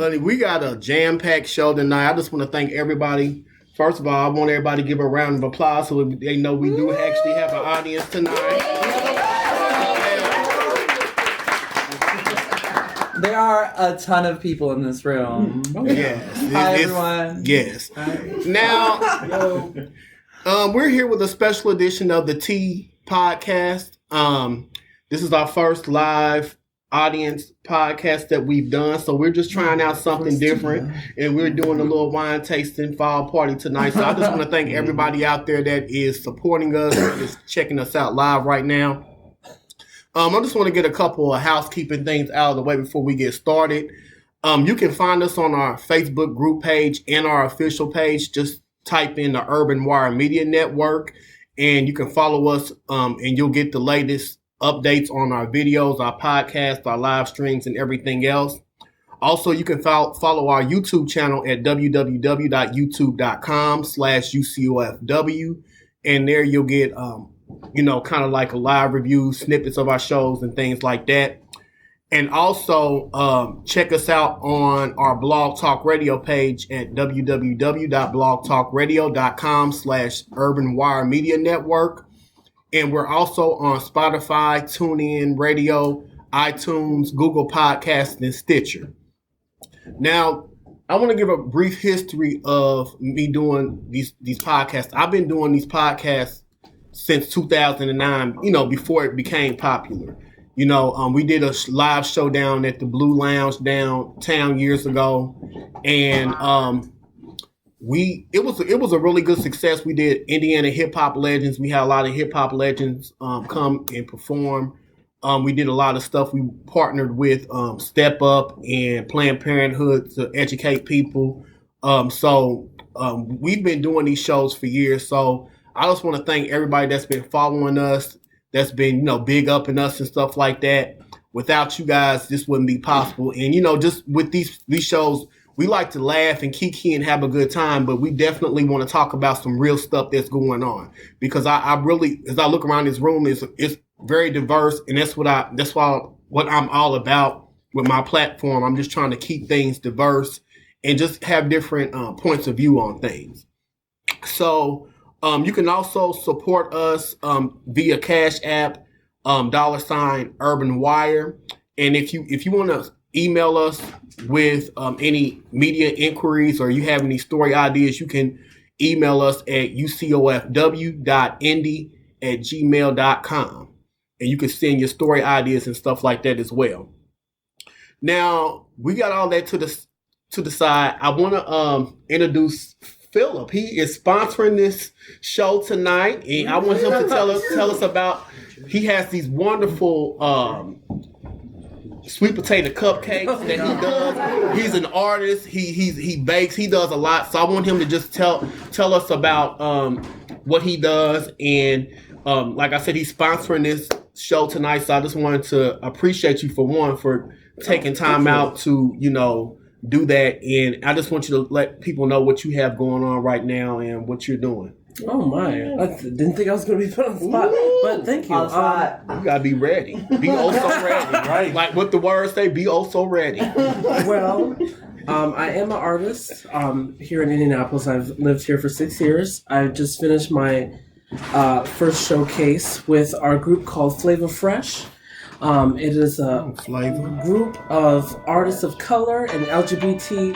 honey, we got a jam-packed show tonight. I just want to thank everybody. First of all, I want everybody to give a round of applause so they know we do actually have an audience tonight. There are a ton of people in this room. Yes. Hi, everyone. Yes. Now, we're here with a special edition of the T podcast. This is our first live audience podcast that we've done, so we're just trying out something different, and we're doing a little wine tasting fall party tonight. So I just want to thank everybody out there that is supporting us, is checking us out live right now. I just want to get a couple of housekeeping things out of the way before we get started. You can find us on our Facebook group page and our official page. Just type in the UrbanWire Media Network, and you can follow us, and you'll get the latest updates on our videos, our podcasts, our live streams, and everything else. Also, you can follow our YouTube channel at www.youtube.com/UCOFW, and there you'll get, kind of like a live review, snippets of our shows and things like that. And also, check us out on our Blog Talk Radio page at www.blogtalkradio.com/UrbanWire Media Network. And we're also on Spotify, TuneIn Radio, iTunes, Google Podcasts, and Stitcher. Now, I want to give a brief history of me doing these podcasts. I've been doing these podcasts since 2009, before it became popular. We did a live show down at the Blue Lounge downtown years ago, and it was a really good success. We did Indiana hip hop legends. We had a lot of hip hop legends come and perform. We did a lot of stuff. We partnered with Step Up and Planned Parenthood to educate people. So we've been doing these shows for years. So I just want to thank everybody that's been following us, that's been big upping us and stuff like that. Without you guys, this wouldn't be possible. And just with these shows, we like to laugh and kiki and have a good time, but we definitely want to talk about some real stuff that's going on, because I really, as I look around this room, it's very diverse, and that's what I'm all about with my platform. I'm just trying to keep things diverse and just have different points of view on things. So you can also support us via Cash App, $UrbanWire, and if you want to email us with any media inquiries, or you have any story ideas, you can email us at ucofw.indy@gmail.com, and you can send your story ideas and stuff like that as well. Now, we got all that to the side. I want to introduce Phillip. He is sponsoring this show tonight, and I want him to tell us about. He has these wonderful sweet potato cupcakes that he does. He's an artist. He bakes. He does a lot. So I want him to just tell us about what he does. And like I said, he's sponsoring this show tonight. So I just wanted to appreciate you for taking time out to do that. And I just want you to let people know what you have going on right now and what you're doing. Oh my! I didn't think I was going to be put on the spot, but thank you. You gotta be ready. Be oh so ready, right? Like what the words say. Be oh so ready. Well, I am an artist here in Indianapolis. I've lived here for 6 years. I just finished my first showcase with our group called Flavor Fresh. It is a group of artists of color and LGBT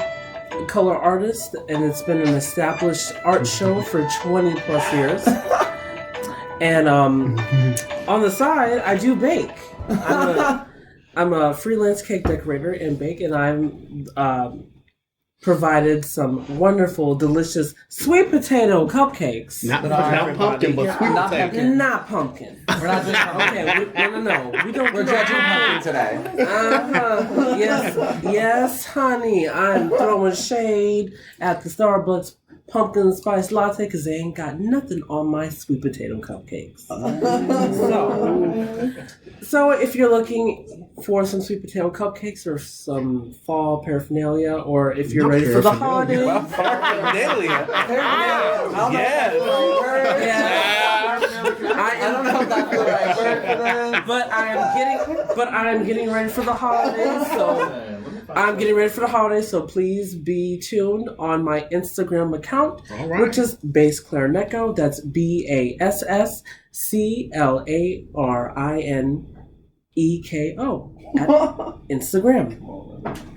color artist, and it's been an established art show for 20 plus years. And on the side, I do bake. I'm a freelance cake decorator and bake, and I'm provided some wonderful, delicious sweet potato cupcakes. Not pumpkin, but sweet potato. Not pumpkin. We're not doing pumpkin. Okay, no. We don't. We're judging pumpkin today. Yes, honey. I'm throwing shade at the Starbucks pumpkin spice latte because they ain't got nothing on my sweet potato cupcakes. So if you're looking for some sweet potato cupcakes or some fall paraphernalia, or if you're ready for the holidays. Well, paraphernalia. Yes. I don't know if that's the right word for that. But I am getting ready for the holidays, so I'm getting ready for the holidays, so please be tuned on my Instagram account, which is Bass Clarineko. That's BASSCLARINEKO at Instagram.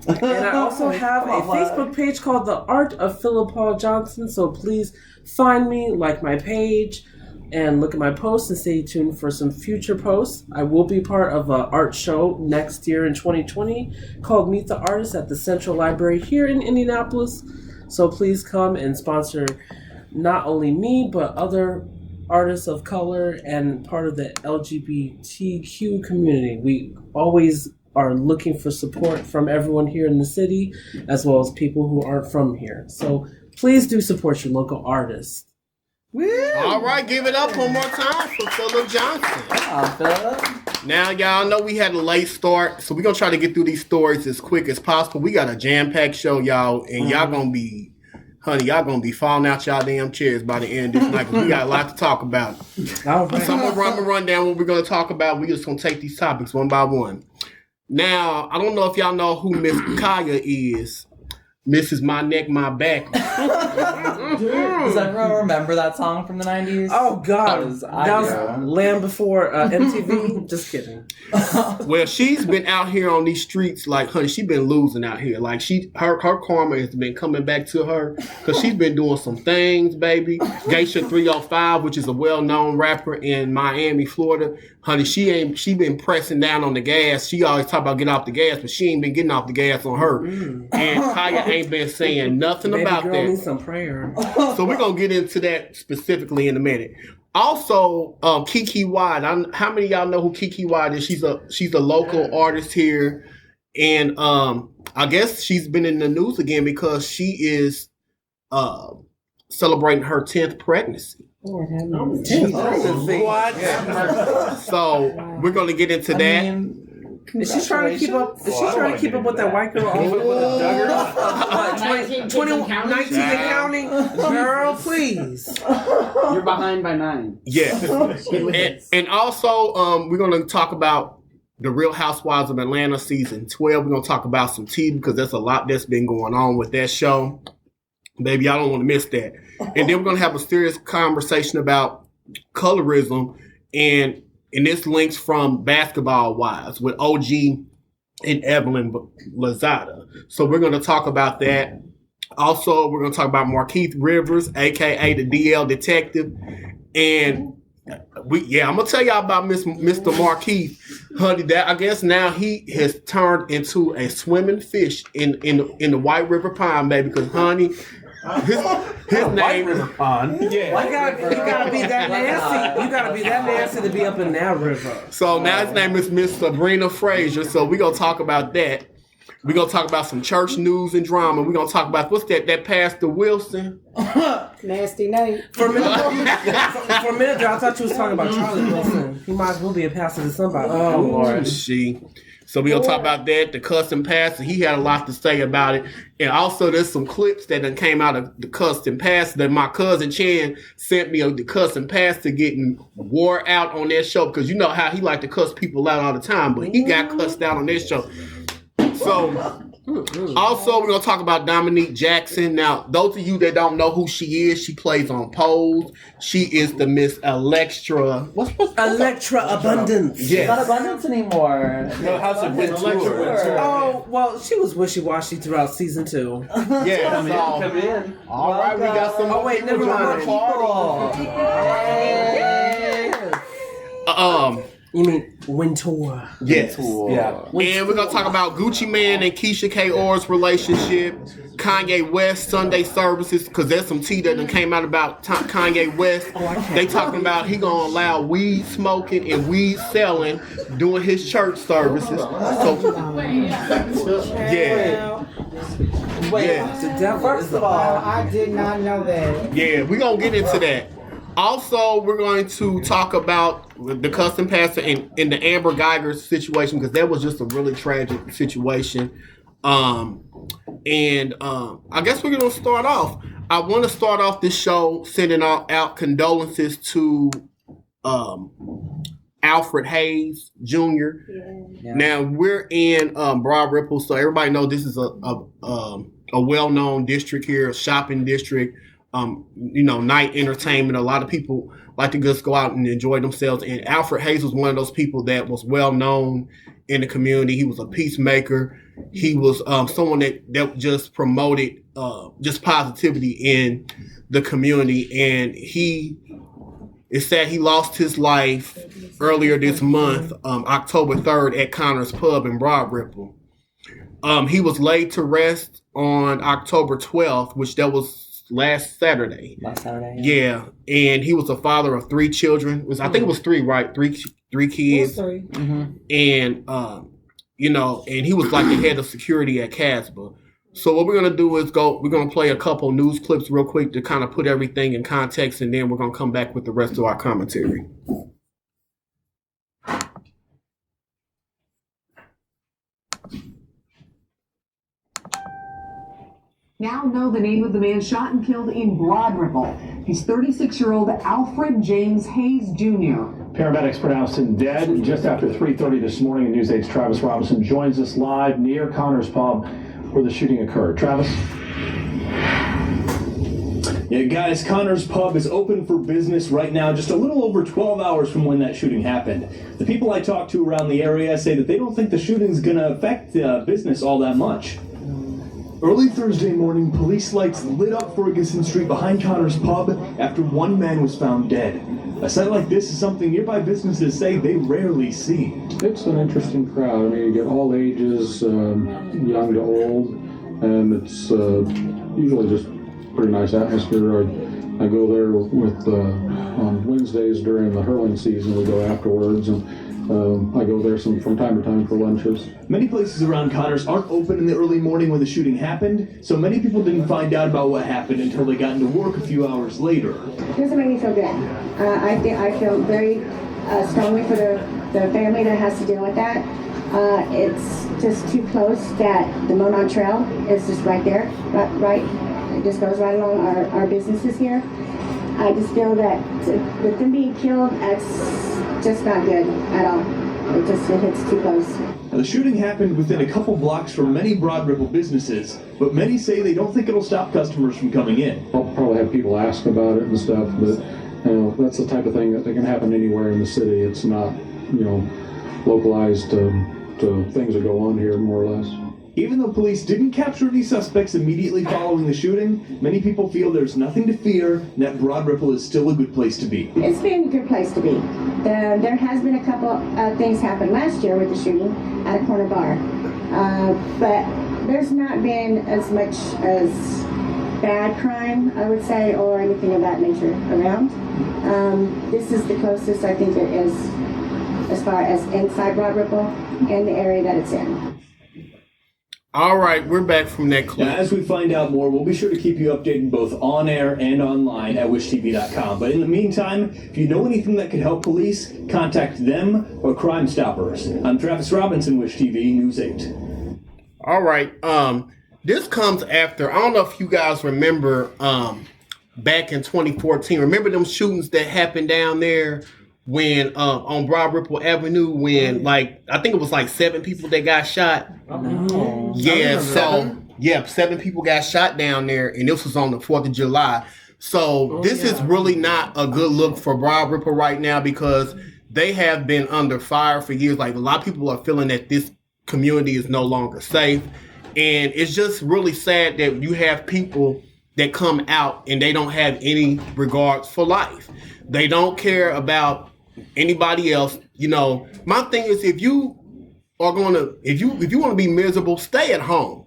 And I also have a Facebook page called The Art of Phillip Johnson, so please find me, like my page, and look at my posts and stay tuned for some future posts. I will be part of an art show next year in 2020 called Meet the Artist at the Central Library here in Indianapolis. So please come and sponsor not only me, but other artists of color and part of the LGBTQ community. We always are looking for support from everyone here in the city, as well as people who aren't from here. So please do support your local artists. Woo. All right, give it up one more time for Phillip Johnson. Now, y'all know we had a late start, so we're going to try to get through these stories as quick as possible. We got a jam-packed show, y'all, and y'all going to be, y'all going to be falling out y'all damn chairs by the end of this night, because we got a lot to talk about. All right. So I'm going to run down what we're going to talk about. We're just going to take these topics one by one. Now, I don't know if y'all know who Miss Khia is. Mrs. My Neck, My Back. Does everyone remember that song from the 90s? Oh, God. That was Land Before MTV. Just kidding. Well, she's been out here on these streets, like, honey, she's been losing out here. Like, her karma has been coming back to her because she's been doing some things, baby. Geisha 305, which is a well-known rapper in Miami, Florida. Honey, she been pressing down on the gas. She always talk about getting off the gas, but she ain't been getting off the gas on her. And Khia ain't been saying nothing about girl that. Needs some prayer. So we're gonna get into that specifically in a minute. Also, KeKe Wyatt. How many of y'all know who KeKe Wyatt is? She's a local artist here, and I guess she's been in the news again because she is celebrating her 10th pregnancy. What? So we're gonna get into that. Is she trying to keep up? Is she trying to keep up with that white girl over with the 19 and counting? Girl, please. You're behind by 9. Yeah. and also, we're gonna talk about the Real Housewives of Atlanta season 12. We're gonna talk about some tea because there's a lot that's been going on with that show. Baby, y'all don't want to miss that. And then we're going to have a serious conversation about colorism. And this links from Basketball Wives with OG and Evelyn Lozada. So we're going to talk about that. Also, we're going to talk about Markeith Rivers, a.k.a. the DL Detective. And I'm going to tell y'all about Mr. Markeith. Honey, that I guess now he has turned into a swimming fish in the White River Pond, baby, because, honey, his name White River Pond. Yeah, you gotta be that nasty. You gotta be that nasty to be up in that river. So now his name is Miss Sabrina Frazier. So we're gonna talk about that. We're gonna talk about some church news and drama. We're gonna talk about what's that Pastor Wilson. Nasty name. For a minute there, I thought you was talking about Charlie Wilson. He might as well be a pastor to somebody. Oh Lord, So we're going to talk about that, the Cussing Pastor. He had a lot to say about it. And also there's some clips that done came out of the Cussing Pastor that my cousin Chan sent me of the Cussing Pastor getting wore out on that show. Because you know how he like to cuss people out all the time. But he got cussed out on that show. So also we're going to talk about Dominque Jackson. Now, those of you that don't know who she is, she plays on Pose. She is the Miss Electra. What's Electra Abundance. Yes. Not Abundance anymore. No, how's it been Electra? Oh, well, she was wishy-washy throughout season 2. Yeah. Come in. All right, we got some more wait, people never joining the party. You mean Wintour? Yes. Yeah. And we're going to talk about Gucci Mane and Keisha K. Orr's relationship, Kanye West Sunday services, because there's some tea that came out about Kanye West. They talking about he going to allow weed smoking and weed selling during his church services. So, yeah. Wait, The devil first of all, I did not know that. Yeah, we're going to get into that. Also, we're going to talk about the Cussing Pastor and the Amber Guyger situation because that was just a really tragic situation. I guess we're going to start off. I want to start off this show sending out condolences to our Alfred Hayes Jr. Yeah. Now we're in Broadripple, so everybody knows this is a well-known district here, a shopping district. Night entertainment. A lot of people like to just go out and enjoy themselves. And Alfred Hayes was one of those people that was well known in the community. He was a peacemaker. He was someone that just promoted just positivity in the community. And it's sad he lost his life earlier this month, October 3rd, at Connor's Pub in Broadripple. He was laid to rest on October 12th, which that was last Saturday. Yeah. And he was a father of 3 children. I think it was 3, right? Three kids. Sorry. And and he was like the head of security at Casbah. So what we're gonna do is we're gonna play a couple news clips real quick to kind of put everything in context, and then we're gonna come back with the rest of our commentary. Now know the name of the man shot and killed in Broadripple. He's 36-year-old Alfred James Hayes Jr. Paramedics pronounced him dead just after 3:30 this morning. And News 8's Travis Robinson joins us live near Connor's Pub where the shooting occurred. Travis? Yeah, guys, Connor's Pub is open for business right now, just a little over 12 hours from when that shooting happened. The people I talked to around the area say that they don't think the shooting's going to affect business all that much. Early Thursday morning, police lights lit up Ferguson Street behind Connor's Pub after one man was found dead. A sight like this is something nearby businesses say they rarely see. It's an interesting crowd. I mean, you get all ages, young to old, and it's usually just pretty nice atmosphere. I go there with on Wednesdays during the hurling season. We go afterwards, and I go there from time to time for lunches. Many places around Connors aren't open in the early morning when the shooting happened, so many people didn't find out about what happened until they got into work a few hours later. It doesn't make me feel good. I feel very strongly for the family that has to deal with that. It's just too close that the Monon Trail is just right there, right. It just goes right along our businesses here. I just feel that with them being killed, that's just not good at all. It hits too close. Now, the shooting happened within a couple blocks from many Broadripple businesses, but many say they don't think it'll stop customers from coming in. I'll probably have people ask about it and stuff, but that's the type of thing that can happen anywhere in the city. It's not, localized to things that go on here, more or less. Even though police didn't capture any suspects immediately following the shooting, many people feel there's nothing to fear and that Broadripple is still a good place to be. It's been a good place to be. There has been a couple things happen last year with the shooting at a corner bar, but there's not been as much as bad crime, I would say, or anything of that nature around. This is the closest I think it is as far as inside Broadripple and the area that it's in. All right, we're back from that clip. Now, as we find out more, we'll be sure to keep you updated both on air and online at wishtv.com. But in the meantime, if you know anything that could help police, contact them or Crime Stoppers. I'm Travis Robinson, Wish TV, News 8. All right, this comes after, I don't know if you guys remember back in 2014, remember them shootings that happened down there when on Broadripple Avenue when I think it was 7 people that got shot. No. Yeah, so 7 people got shot down there, and this was on the 4th of July. So this is really not a good look for Broadripple right now because they have been under fire for years. A lot of people are feeling that this community is no longer safe. And it's just really sad that you have people that come out and they don't have any regards for life. They don't care about anybody else. My thing is, if you want to be miserable, stay at home.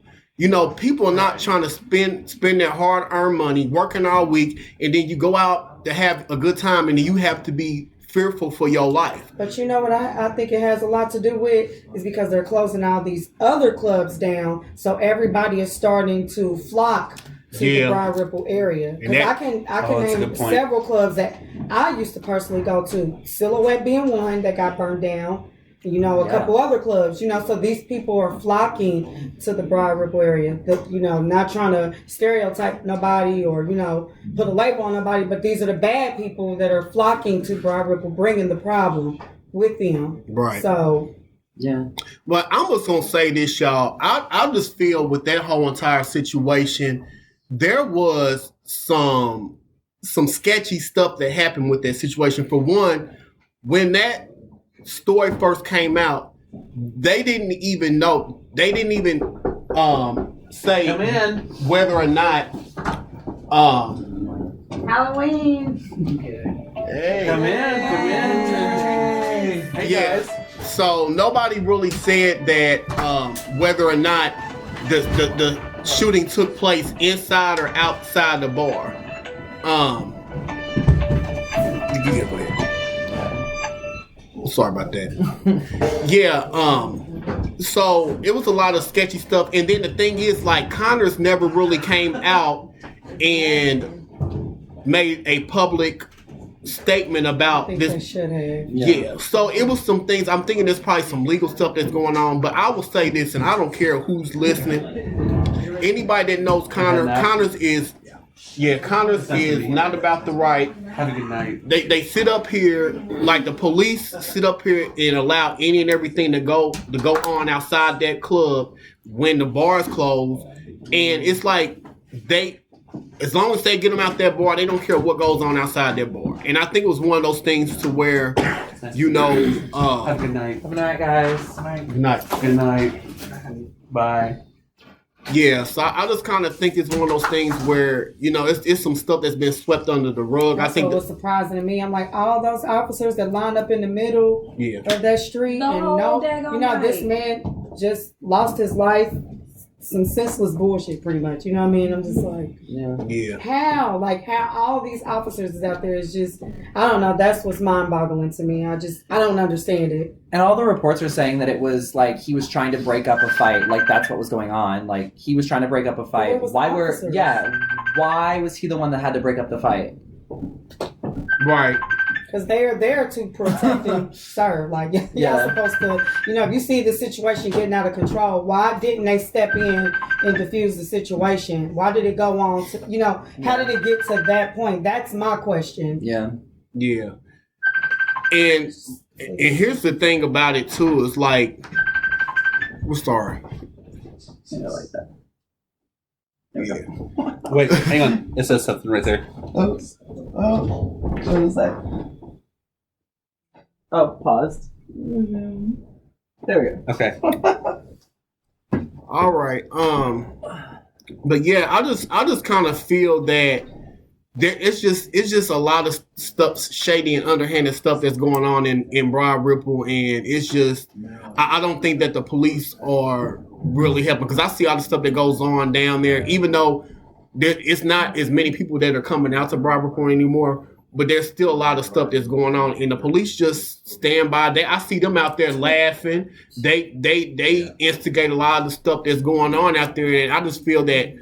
People are not trying to spend their hard-earned money working all week, and then you go out to have a good time, and then you have to be fearful for your life. But you know what I think it has a lot to do with is because they're closing all these other clubs down, so everybody is starting to flock to the Broadripple area. Because I can name several clubs that I used to personally go to. Silhouette being one that got burned down. A couple other clubs. So these people are flocking to the Broadripple area. Not trying to stereotype nobody or put a label on nobody, but these are the bad people that are flocking to Broadripple, bringing the problem. with them. Right. So yeah. But I'm just gonna say this, y'all. I just feel with that whole entire situation, there was some sketchy stuff that happened with that situation. For one, when that story first came out, they didn't even know. They didn't even say whether or not Halloween. Hey. Come in. Hey, guys. So nobody really said that whether or not the shooting took place inside or outside the bar. Sorry about that. So it was a lot of sketchy stuff, and then the thing is, like, Connors never really came out and made a public statement about this. They should have. Yeah. So it was some things. I'm thinking there's probably some legal stuff that's going on, but I will say this, and I don't care who's listening. Anybody that knows Connors is not about the right. Have a good night. They sit up here, like the police sit up here and allow any and everything to go on outside that club when the bars close, and it's like as long as they get them out that bar, they don't care what goes on outside that bar. And I think it was one of those things to where, have a good night. Have a good night, guys. Good night. Good night. Bye. Yeah, so I just kind of think it's one of those things where, it's some stuff that's been swept under the rug. That's I think what was surprising to me. I'm like, all those officers that lined up in the middle of that street, this man just lost his life. Some senseless bullshit, pretty much. You know what I mean? I'm just like, how? Like, how all these officers is out there is just, I don't know. That's what's mind-boggling to me. I don't understand it. And all the reports are saying that it was like he was trying to break up a fight. Like, that's what was going on. Like, he was trying to break up a fight. Why was he the one that had to break up the fight? Right. Because they are there to protect him, sir. Like, y'all supposed to, if you see the situation getting out of control, why didn't they step in and diffuse the situation? Why did it go on to, how did it get to that point? That's my question. Yeah. Yeah. And here's the thing about it, too, is like, we're sorry. Yeah, like that. Yeah. Wait, hang on. It says something right there. Oops. Oh, what is that? Oh, paused. Mm-hmm. There we go. Okay. All right. But yeah, I just kind of feel that it's just a lot of stuff, shady and underhanded stuff that's going on in Broadripple, and it's just I don't think that the police are really helping, because I see all the stuff that goes on down there, even though it's not as many people that are coming out to Broadripple anymore. But there's still a lot of stuff that's going on, and the police just stand by. I see them out there laughing. They instigate a lot of the stuff that's going on out there, and I just feel that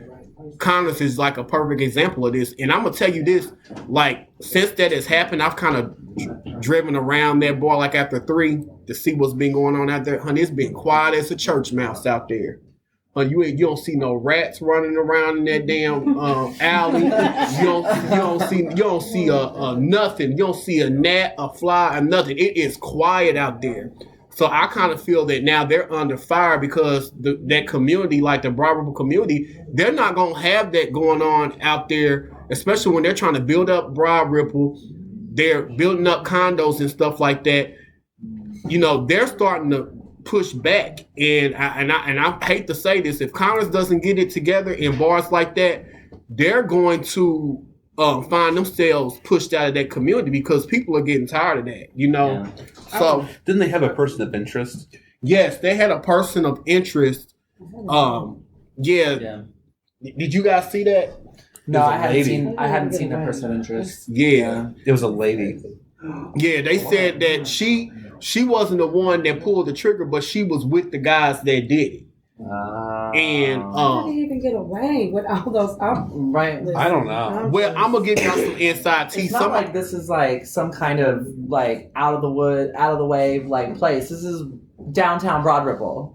Connors is like a perfect example of this. And I'm gonna tell you this: like, since that has happened, I've kind of driven around that bar like after 3 to see what's been going on out there. Honey, it's been quiet as a church mouse out there. You don't see no rats running around in that damn alley. You don't see nothing. You don't see a gnat, a fly, or nothing. It is quiet out there. So I kind of feel that now they're under fire because that community, like the Broadripple community, they're not gonna have that going on out there, especially when they're trying to build up Broadripple. They're building up condos and stuff like that. They're starting to push back, and I hate to say this, if Congress doesn't get it together in bars like that, they're going to find themselves pushed out of that community because people are getting tired of that, Yeah. So didn't they have a person of interest? Yes, they had a person of interest. Yeah. Did you guys see that? No, I hadn't seen the person of interest. Yeah, it was a lady. Yeah, they said that she wasn't the one that pulled the trigger, but she was with the guys that did it. And how did he even get away with all those? Right. I don't know. Well, I'm gonna give y'all some inside tea. It's not like this is like some kind of like out of the way like place. This is downtown Broadripple.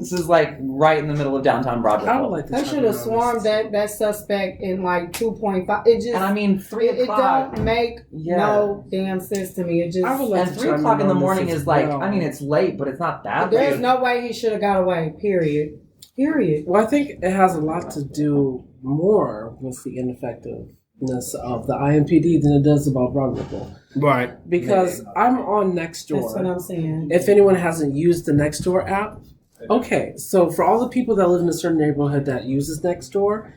This is like right in the middle of downtown Broadripple. I would like to They should have swarmed that suspect in like 2.5. It just, and I mean, 3 o'clock. It don't make no damn sense to me. It just, and 3 o'clock in the morning is like, I mean, it's late, but it's not that late. There's no way he should have got away. Period. Well, I think it has a lot to do more with the ineffectiveness of the IMPD than it does about Broadripple. Right. Because I'm on Nextdoor. That's what I'm saying. If anyone hasn't used the Nextdoor app, okay. So for all the people that live in a certain neighborhood that uses Nextdoor,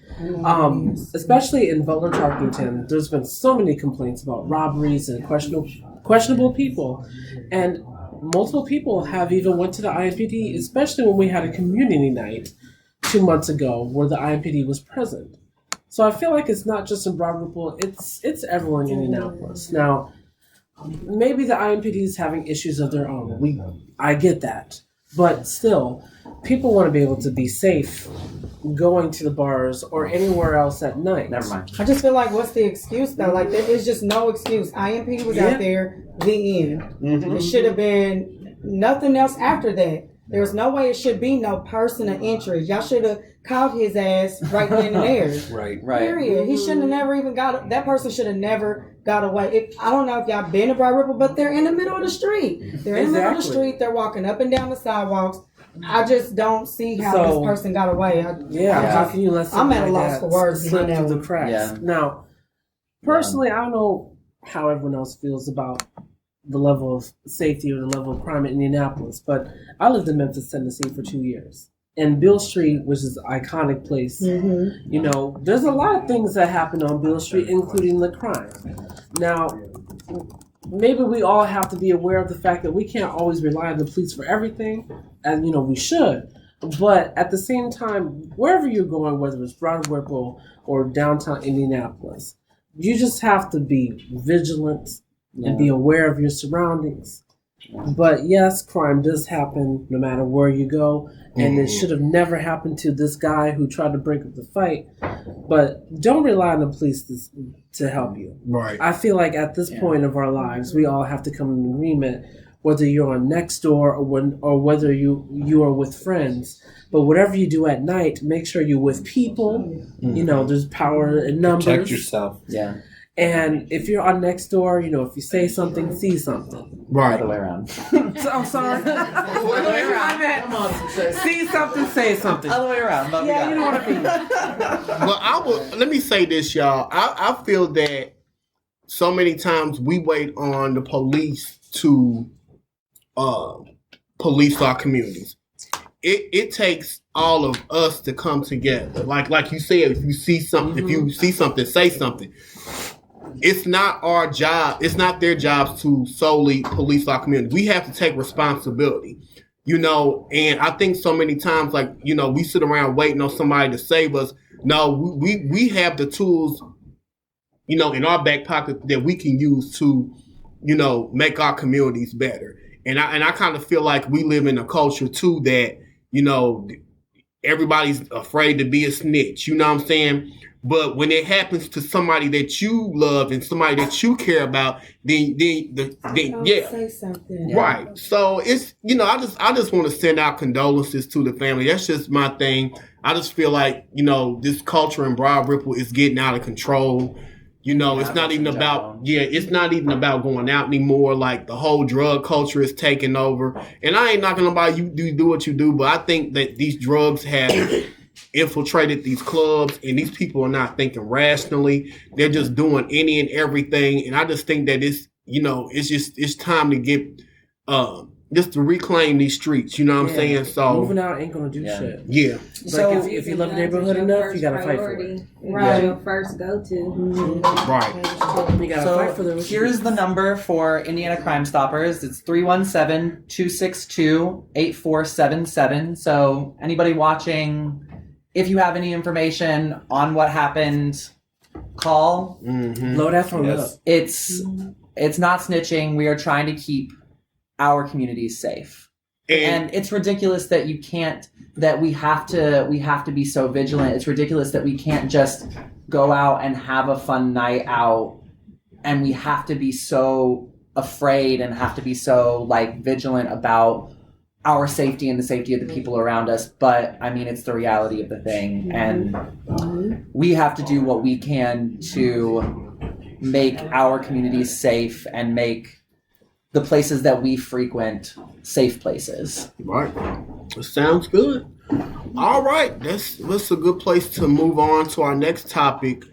especially in Butler, Tarkington, there's been so many complaints about robberies and questionable people, and multiple people have even went to the IMPD, especially when we had a community night 2 months ago where the IMPD was present. So I feel like it's not just in Broadripple, it's everywhere in Indianapolis. Now, maybe the IMPD is having issues of their own. I get that. But still, people want to be able to be safe going to the bars or anywhere else at night. Never mind. I just feel like, what's the excuse though? Like, there is just no excuse. IMPD was out there, the end. Mm-hmm. It should have been nothing else after that. There's no way it should be no person of interest. Y'all should have caught his ass right then and there. Right. Period. He shouldn't have never even that person should have never got away. I don't know if y'all been to Broadripple, but they're in the middle of the street. They're in the middle of the street. They're walking up and down the sidewalks. I just don't see how this person got away. How can you let I'm at a loss for words. Slip through the cracks. Yeah. Now, personally, I don't know how everyone else feels about the level of safety or the level of crime in Indianapolis, but I lived in Memphis, Tennessee for 2 years. And Beale Street, which is an iconic place, you know, there's a lot of things that happen on Beale Street, including the crime. Now, maybe we all have to be aware of the fact that we can't always rely on the police for everything, and, you know, we should. But at the same time, wherever you're going, whether it's Broadripple or downtown Indianapolis, you just have to be vigilant and be aware of your surroundings. But yes, crime does happen no matter where you go, and it should have never happened to this guy who tried to break up the fight. But don't rely on the police to help you. Right. I feel like at this point of our lives, we all have to come to an agreement, whether you're on Nextdoor or whether you are with friends. But whatever you do at night, make sure you're with people. You know, there's power in numbers. Protect yourself. Yeah. And if you're on Nextdoor, you know, if you say something, see something. Right. Other way around. I'm sorry. Other way around. Come on, see something, say something. Other way around. But Yeah, you know what I mean. Well, let me say this, y'all. I feel that so many times we wait on the police to police our communities. It takes all of us to come together. Like you said, if you see something, say something. It's not our job. It's not their jobs to solely police our community. We have to take responsibility, you know. And I think so many times, like, you know, we sit around waiting on somebody to save us. No, we have the tools, you know, in our back pocket that we can use to, you know, make our communities better. And I kind of feel like we live in a culture too that, you know, everybody's afraid to be a snitch. You know what I'm saying? But when it happens to somebody that you love and somebody that you care about, then say something. Right. So it's, you know, I just want to send out condolences to the family. That's just my thing. I just feel like, you know, this culture in Broadripple is getting out of control. You know, it's not even about going out anymore. Like, the whole drug culture is taking over. And I ain't knocking nobody, you do what you do, but I think that these drugs have infiltrated these clubs, and these people are not thinking rationally. They're just doing any and everything. And I just think that it's time to get just to reclaim these streets. You know what I'm saying? So moving out ain't gonna do shit. Yeah. So if you love the neighborhood enough, you gotta fight for it. Right. Your first go-to. Right. You gotta fight for the. Here's the number for Indiana Crime Stoppers. It's 317-262-8477. So anybody watching, if you have any information on what happened, call. Blow that phone up. It's not snitching. We are trying to keep our communities safe. And it's ridiculous that we have to be so vigilant. It's ridiculous that we can't just go out and have a fun night out, and we have to be so afraid and have to be so, like, vigilant about our safety and the safety of the people around us. But I mean, it's the reality of the thing, and we have to do what we can to make our communities safe and make the places that we frequent safe places. Right. It sounds good. All right. That's a good place to move on to our next topic.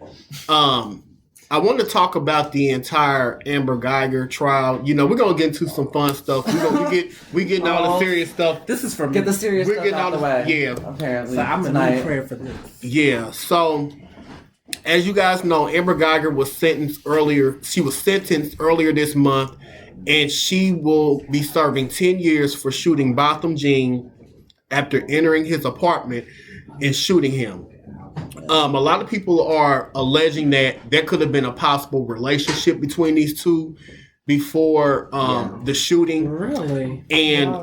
I want to talk about the entire Amber Guyger trial. You know, we're gonna get into some fun stuff. We getting all the serious stuff. This is for me. Get the serious stuff out of the way. Yeah. Apparently, So I'm tonight. in prayer for this. Yeah. So, as you guys know, Amber Guyger was sentenced earlier. She was sentenced earlier this month, and she will be serving 10 years for shooting Botham Jean after entering his apartment and shooting him. A lot of people are alleging that there could have been a possible relationship between these two before the shooting. Really? And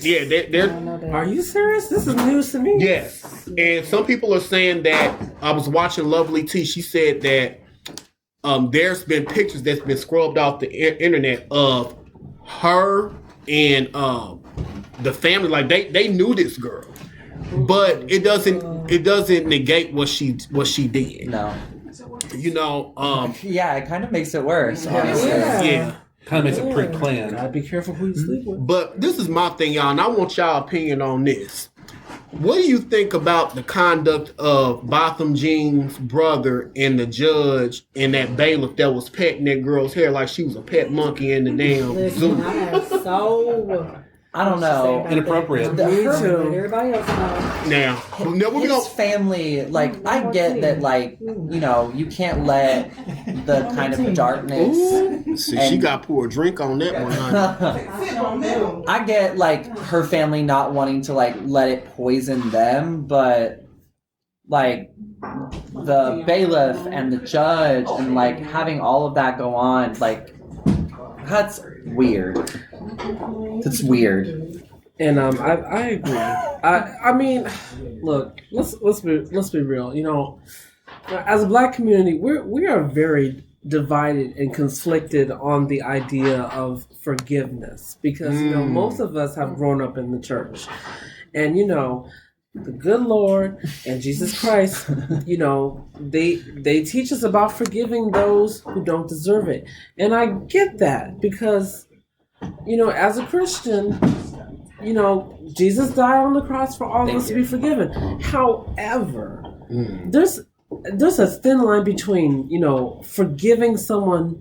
they're Are you serious? This is news to me. yes. And some people are saying that I was watching Lovely T. She said that there's been pictures that's been scrubbed off the internet of her and the family. Like they knew this girl. But it doesn't negate what she did. No. You know, Yeah, it kind of makes it worse, honestly. yeah. Kind of makes it pre-planned. Gotta be careful who you sleep with. But this is my thing, y'all, and I want y'all opinion on this. What do you think about the conduct of Botham Jean's brother and the judge and that bailiff that was petting that girl's hair like she was a pet monkey in the damn Listen, zoo? I have so I don't know. Inappropriate. Me too. everybody else knows. Now, His family, like, I get that, like, you know, you can't let the kind of darkness. See, she got poured drink on that one, honey. I get, like, her family not wanting to, like, let it poison them, but, like, the bailiff and the judge and, like, having all of that go on, like, that's weird. It's weird. And I agree. I mean, look, let's be real. You know, as a Black community, we are very divided and conflicted on the idea of forgiveness because you know most of us have grown up in the church, and you know the good Lord and Jesus Christ, you know, they teach us about forgiving those who don't deserve it, and I get that because. You know, as a Christian, you know, Jesus died on the cross for all of us to be forgiven. However, there's a thin line between, you know, forgiving someone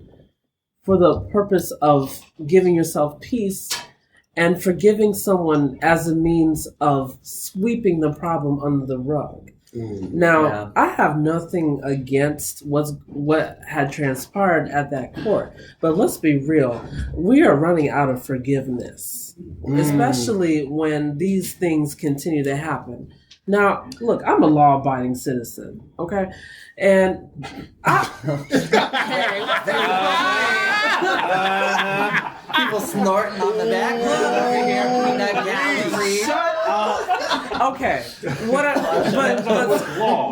for the purpose of giving yourself peace and forgiving someone as a means of sweeping the problem under the rug. Now, I have nothing against what had transpired at that court, but let's be real. We are running out of forgiveness, especially when these things continue to happen. Now, look, I'm a law-abiding citizen, okay? And People snorting on the back over here in that gallery. Okay,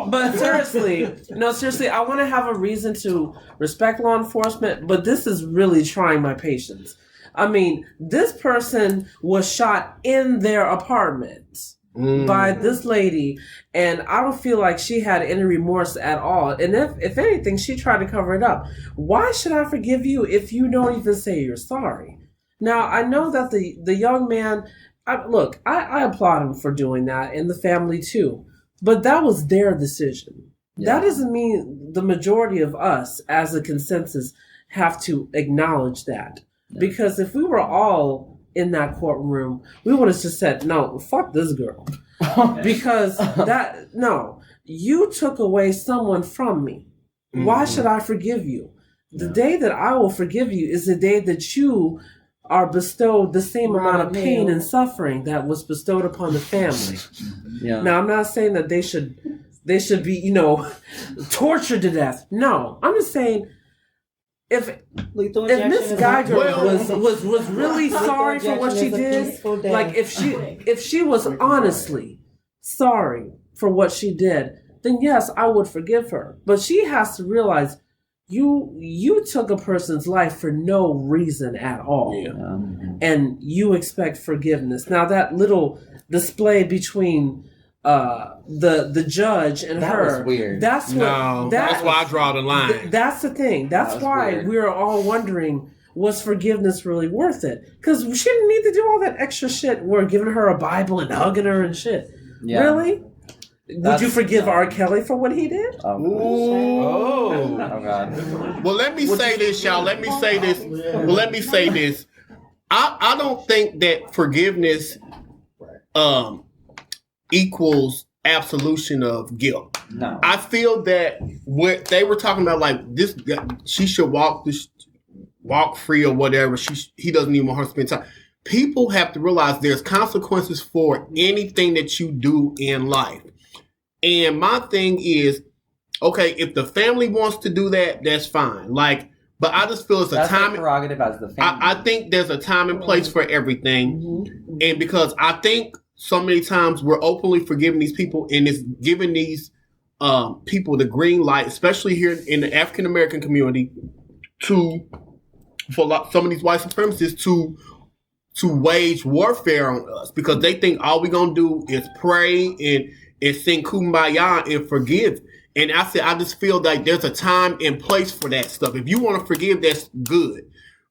but seriously, I want to have a reason to respect law enforcement, but this is really trying my patience. I mean, this person was shot in their apartment by this lady, and I don't feel like she had any remorse at all. And if anything, she tried to cover it up. Why should I forgive you if you don't even say you're sorry? Now, I know that the young man... I applaud him for doing that, and the family too. But that was their decision. Yeah. That doesn't mean the majority of us, as a consensus, have to acknowledge that. Yeah. Because if we were all in that courtroom, we would have just said, no, fuck this girl. Because you took away someone from me. Mm-hmm. Why should I forgive you? The day that I will forgive you is the day that you are bestowed the same amount of pain and suffering that was bestowed upon the family. Yeah. Now, I'm not saying that they should be, you know, tortured to death. No, I'm just saying if Miss Guyger was really sorry for what she did, like if she was honestly sorry for what she did, then yes, I would forgive her. But she has to realize you took a person's life for no reason at all, and you expect forgiveness. Now that little display between the judge and that her was weird. That's why I draw the line. That's the thing. That's why weird. we were all wondering, was forgiveness really worth it? Because she didn't need to do all that extra shit. We're giving her a Bible and hugging her and shit. Yeah. Really? Would you forgive R. Kelly for what he did? Oh God. Well, let me say this, y'all. Let me say this. I don't think that forgiveness equals absolution of guilt. No. I feel that what they were talking about, like this, she should walk free or whatever. He doesn't even want her to spend time. People have to realize there's consequences for anything that you do in life. And my thing is, okay, if the family wants to do that, that's fine. Like, but I just feel it's a time prerogative as the family. I think there's a time and place for everything, and because I think so many times we're openly forgiving these people, and it's giving these people the green light, especially here in the African American community, some of these white supremacists to wage warfare on us because they think all we're gonna do is pray and sing kumbaya and forgive. And I just feel like there's a time and place for that stuff. If you want to forgive, that's good.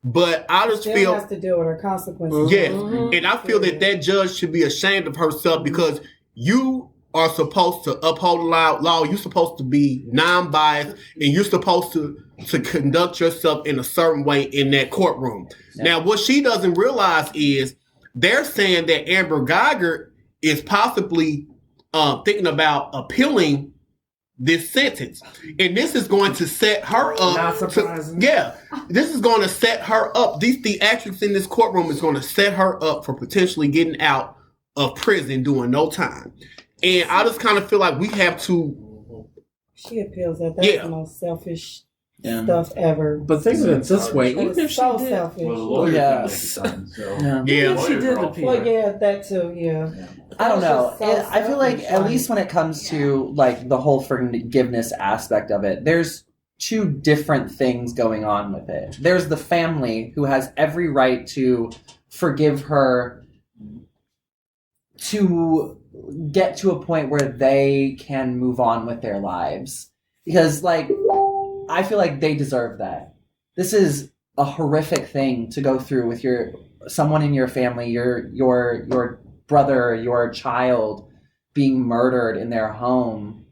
But I just feel has to deal with her consequences. Yes, and I feel that judge should be ashamed of herself because you are supposed to uphold the law. You're supposed to be non-biased, and you're supposed to conduct yourself in a certain way in that courtroom. Yeah. Now, what she doesn't realize is they're saying that Amber Guyger is possibly thinking about appealing this sentence, and this is going to set her up. Not surprising. This is going to set her up. These theatrics in this courtroom is going to set her up for potentially getting out of prison doing no time. And I just kind of feel like we have to. She appeals that. That's the most selfish stuff ever. But think of it this way: even if so she did, selfish. If she did appeal. Well, that too. Yeah. I don't know. I feel like at least when it comes to like the whole forgiveness aspect of it, there's two different things going on with it. There's the family who has every right to forgive her to get to a point where they can move on with their lives. Because like I feel like they deserve that. This is a horrific thing to go through with someone in your family, your brother, your child being murdered in their home.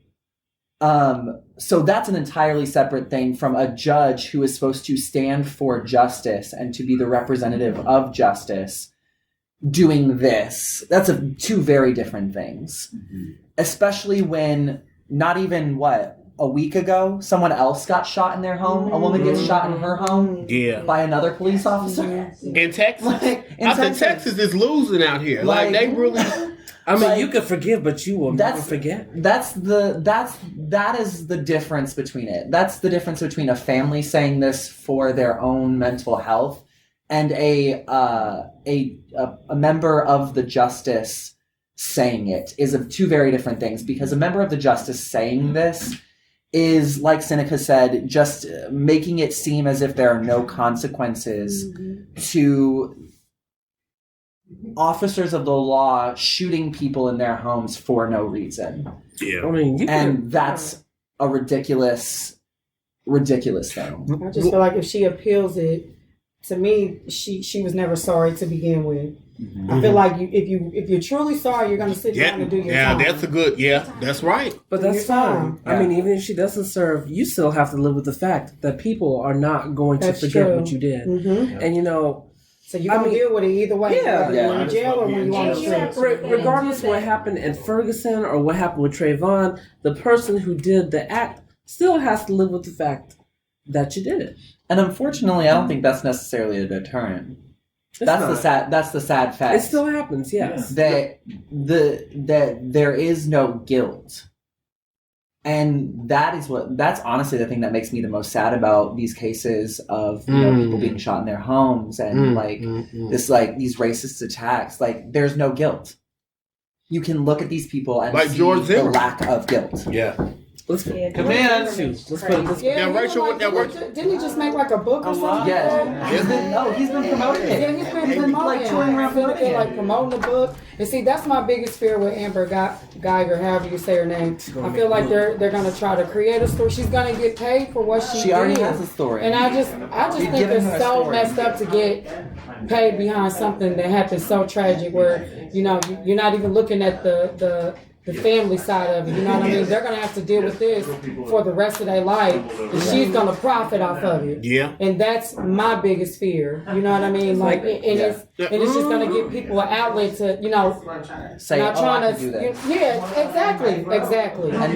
So that's an entirely separate thing from a judge who is supposed to stand for justice and to be the representative of justice doing this. That's two very different things. Mm-hmm. Especially when not even a week ago, someone else got shot in their home. A woman gets shot in her home by another police officer. In Texas? Texas is losing out here. Like they really... I mean, you could forgive, but you will never forget. That is the difference between it. That's the difference between a family saying this for their own mental health and a member of the justice saying it is two very different things. Because a member of the justice saying this is, like Seneca said, just making it seem as if there are no consequences to officers of the law shooting people in their homes for no reason. Yeah. I mean, that's a ridiculous thing. I just feel like if she appeals it, to me, she was never sorry to begin with. Mm-hmm. I feel like if you're truly sorry, you're going to sit down and do your time. Yeah, that's a good. Yeah, that's right. But that's fine. Yeah. I mean, even if she doesn't serve, you still have to live with the fact that people are not going to forget what you did. Mm-hmm. And so you're going to deal with it either way. Whether you're in jail or when you're on the street. Regardless of what happened in Ferguson or what happened with Trayvon, the person who did the act still has to live with the fact that you did it. And unfortunately, I don't think that's necessarily a deterrent. That's the sad fact. It still happens, yes. That there is no guilt. And that's honestly the thing that makes me the most sad about these cases of people being shot in their homes and these racist attacks. Like, there's no guilt. You can look at these people and see the lack of guilt. Yeah. Let's put Rachel. Didn't he just make like a book or something? Yeah. He's been promoting it. Yeah, he's been promoting like touring around promoting the book. And see, that's my biggest fear with Amber Guyger, however you say her name. I feel like they're gonna try to create a story. She's gonna get paid for what she already has a story. And I just think it's so messed up to get paid behind something that happened so tragic, where you're not even looking at the family side of it, you know what I mean? They're gonna have to deal with this for the rest of their life, and she's gonna profit off of it. Yeah. And that's my biggest fear. You know what I mean? Like, it's just gonna give people an outlet to, say, not trying to do that. Exactly. And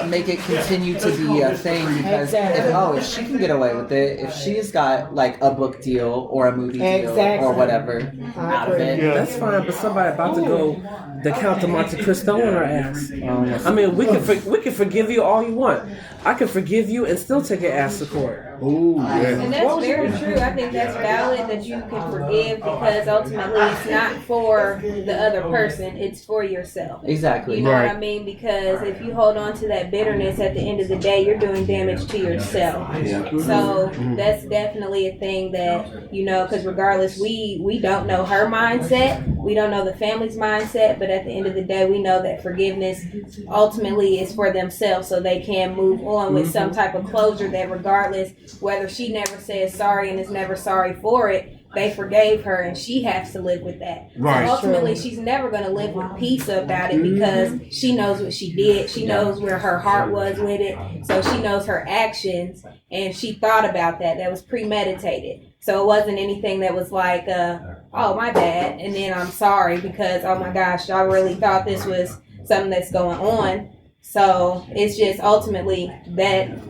make it continue to be a thing, because if she can get away with it, if she's got like a book deal or a movie deal or whatever out of it, that's fine. But somebody about to go the Count of Monte Cristo on her ass. I mean, we can forgive you all you want. I can forgive you and still take your ass to court. Ooh, yeah. And that's very true. I think that's valid that you can forgive, because ultimately it's not for the other person, it's for yourself. Exactly. You know what I mean? Because if you hold on to that bitterness, at the end of the day, you're doing damage to yourself. Yeah. So that's definitely a thing that, because regardless, we don't know her mindset, we don't know the family's mindset, but at the end of the day, we know that forgiveness ultimately is for themselves, so they can move on with some type of closure, that regardless whether she never says sorry and is never sorry for it, they forgave her and she has to live with that. Right. So ultimately, she's never going to live with peace about it, because she knows what she did. She knows where her heart was with it. So she knows her actions, and she thought about that. That was premeditated. So it wasn't anything that was like, oh, my bad, and then I'm sorry because, oh my gosh, I really thought this was something that's going on. So it's just ultimately that,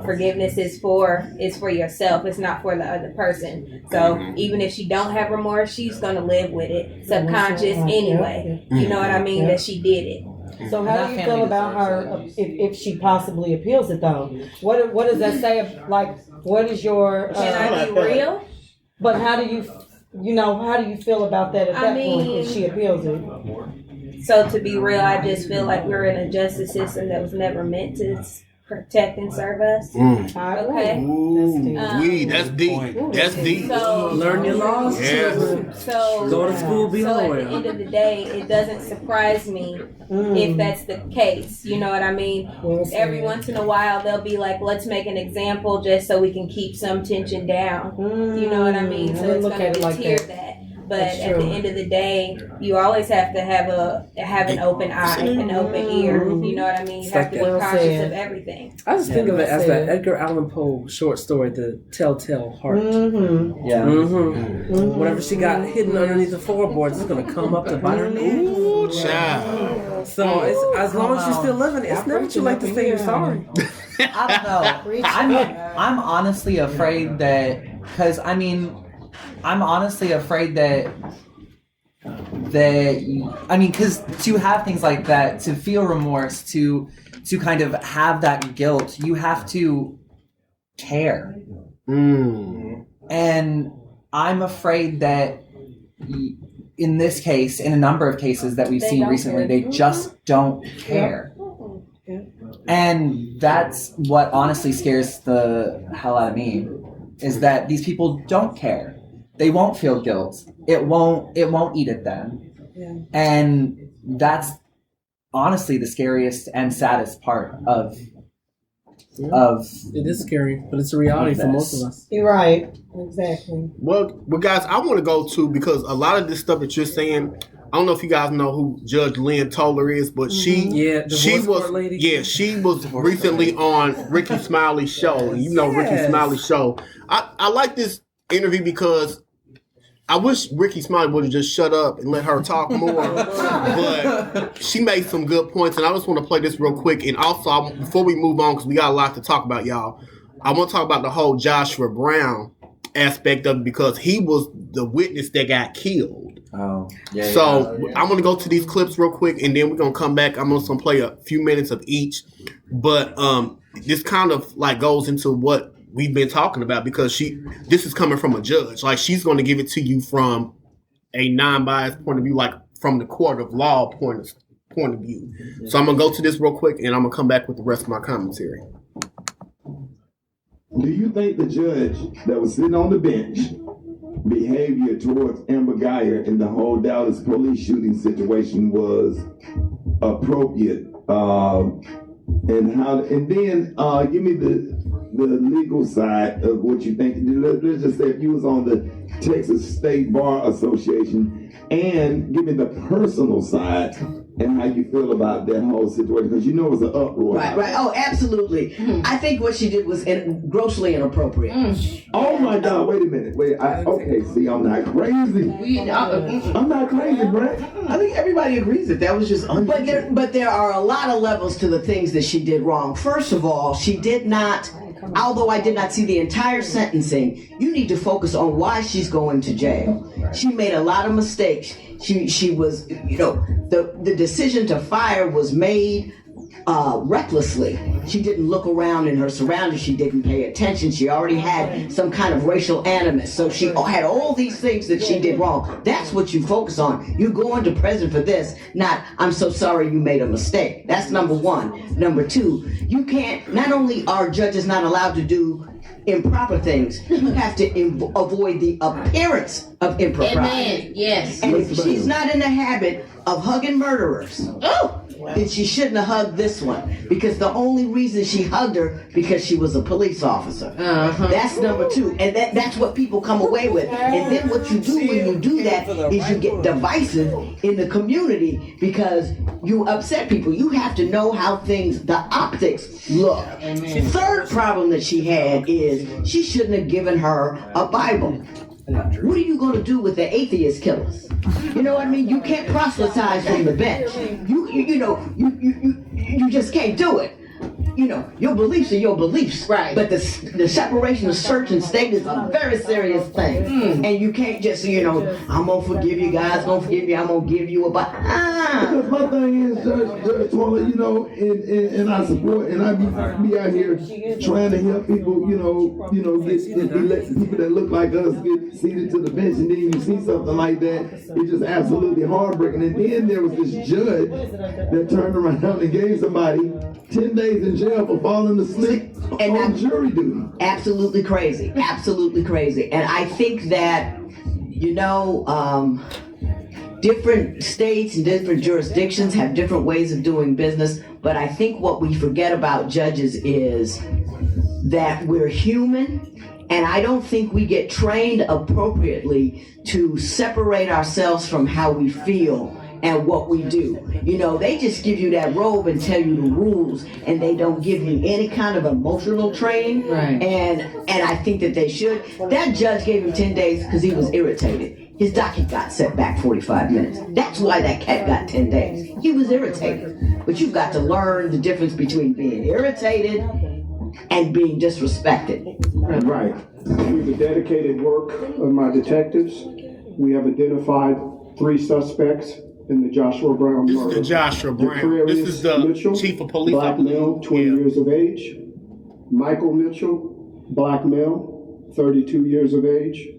forgiveness is for yourself. It's not for the other person. So even if she don't have remorse, she's going to live with it subconscious anyway. You know what I mean? That she did it. So how do you feel about her if she possibly appeals it though? What does that say? Like, what is your? Can I be real? But how do you feel about that at that point if she appeals it? So to be real, I just feel like we're in a justice system that was never meant to protect and serve us. Okay. Ooh, that's deep. That's deep. So, learn your laws. Yeah. So go to school, be a lawyer. At the end of the day, it doesn't surprise me if that's the case. You know what I mean? Every once in a while, they'll be like, let's make an example just so we can keep some tension down. You know what I mean? So it's going to deter that. But at the end of the day, you always have to have an open eye, an open ear. You know what I mean? You have to be conscious of everything. I just think of it as that Edgar Allan Poe short story, The Telltale Heart. Whatever she got hidden underneath the floorboards is going to come up to bite her neck. Ooh, child. So as long as you're still living, it's never too late to say you're sorry. I don't know. I'm honestly afraid that, because I'm honestly afraid because to have things like that, to feel remorse, to kind of have that guilt, you have to care. And I'm afraid that in this case, in a number of cases that we've seen recently, they just don't care. And that's what honestly scares the hell out of me, is that these people don't care. They won't feel guilt. It won't eat at them. And that's honestly the scariest and saddest part of it is scary, but it's a reality for most of us. You're right. Exactly. Well, guys, I want to go to, because a lot of this stuff that you're saying, I don't know if you guys know who Judge Lynn Tylor is, but she was recently on Ricky Smiley's show. And Ricky Smiley's show. I like this interview because I wish Ricky Smiley would have just shut up and let her talk more, but she made some good points, and I just want to play this real quick. And also, before we move on, because we got a lot to talk about, y'all, I want to talk about the whole Joshua Brown aspect of it, because he was the witness that got killed. I'm going to go to these clips real quick, and then we're going to come back. I'm just going to play a few minutes of each, but this kind of like goes into what we've been talking about, because this is coming from a judge. Like, she's going to give it to you from a non-biased point of view, like from the court of law point point of view. So I'm going to go to this real quick, and I'm going to come back with the rest of my commentary. Do you think the judge that was sitting on the bench behavior towards Amber Guyger in the whole Dallas police shooting situation was appropriate? And then give me the legal side of what you think. Let's just say if you was on the Texas State Bar Association, and give me the personal side and how you feel about that whole situation, because you know it was an uproar. Right. Oh, absolutely. I think what she did was grossly inappropriate. Oh my God! Wait a minute. See, I'm not crazy. I'm not crazy, Brett. I think everybody agrees that was just unusual. But there are a lot of levels to the things that she did wrong. First of all, she did not. Although I did not see the entire sentencing, you need to focus on why she's going to jail. She made a lot of mistakes. She was, the decision to fire was made recklessly. She didn't look around in her surroundings. She didn't pay attention. She already had some kind of racial animus. So she had all these things that she did wrong. That's what you focus on. You go into prison for this, not, I'm so sorry you made a mistake. That's number one. Number two, you can't, not only are judges not allowed to do improper things, you have to avoid the appearance of impropriety. Amen. Yes. And if she's not in the habit of hugging murderers, then she shouldn't have hugged this one, because the only reason she hugged her because she was a police officer. That's number two, and that's what people come away with. And then what you do when you do that is you get divisive in the community because you upset people. You have to know how the optics look. The third problem that she had is she shouldn't have given her a Bible. What are you going to do with the atheist killers? You know what I mean? You can't proselytize from the bench. You just can't do it. Your beliefs are your beliefs. Right. But the separation of church and state is a very serious thing. And you can't just, I'm going to forgive you, God's going to forgive you, I'm going to give you a Bible. Because my thing is, Judge Toilet, and I support, and I be out here trying to help people, let people that look like us get seated to the bench, and then you see something like that, it's just absolutely heartbreaking. And then there was this judge that turned around and gave somebody 10 days in jail for falling asleep on jury duty. Absolutely crazy. Absolutely crazy. And I think that, different states and different jurisdictions have different ways of doing business. But I think what we forget about judges is that we're human. And I don't think we get trained appropriately to separate ourselves from how we feel and what we do. They just give you that robe and tell you the rules, and they don't give you any kind of emotional training. Right. And I think that they should. That judge gave him 10 days because he was irritated. His docket got set back 45 minutes. That's why that cat got 10 days. He was irritated. But you've got to learn the difference between being irritated and being disrespected. Right. Through the dedicated work of my detectives, we have identified 3 suspects in the Joshua Brown murder. This is the Joshua Brown. This is the Mitchell, chief of police. Black male, 20 years of age. Michael Mitchell, black male, 32 years of age.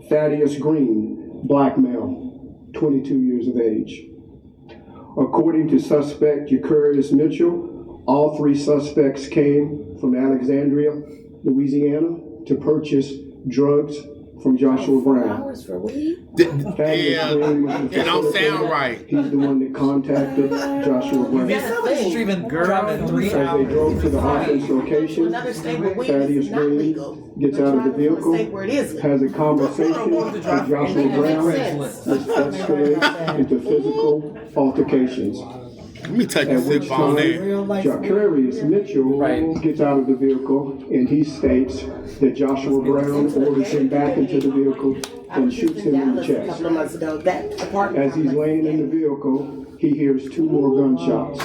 Thaddeus Green, black male, 22 years of age. According to suspect Eucurius Mitchell, all 3 suspects came from Alexandria, Louisiana, to purchase drugs from Joshua Brown. It don't sound right. He's the one that contacted Joshua Brown. As they drove to the offense location, Thaddeus Green gets out of the vehicle, has a conversation with Joshua Brown, which escalates into physical altercations. Let me take a sip on that. Eucurius Mitchell gets out of the vehicle, and he states that Joshua Brown orders him back into the vehicle and shoots him in the chest. As he's laying in the vehicle, he hears 2 more gunshots.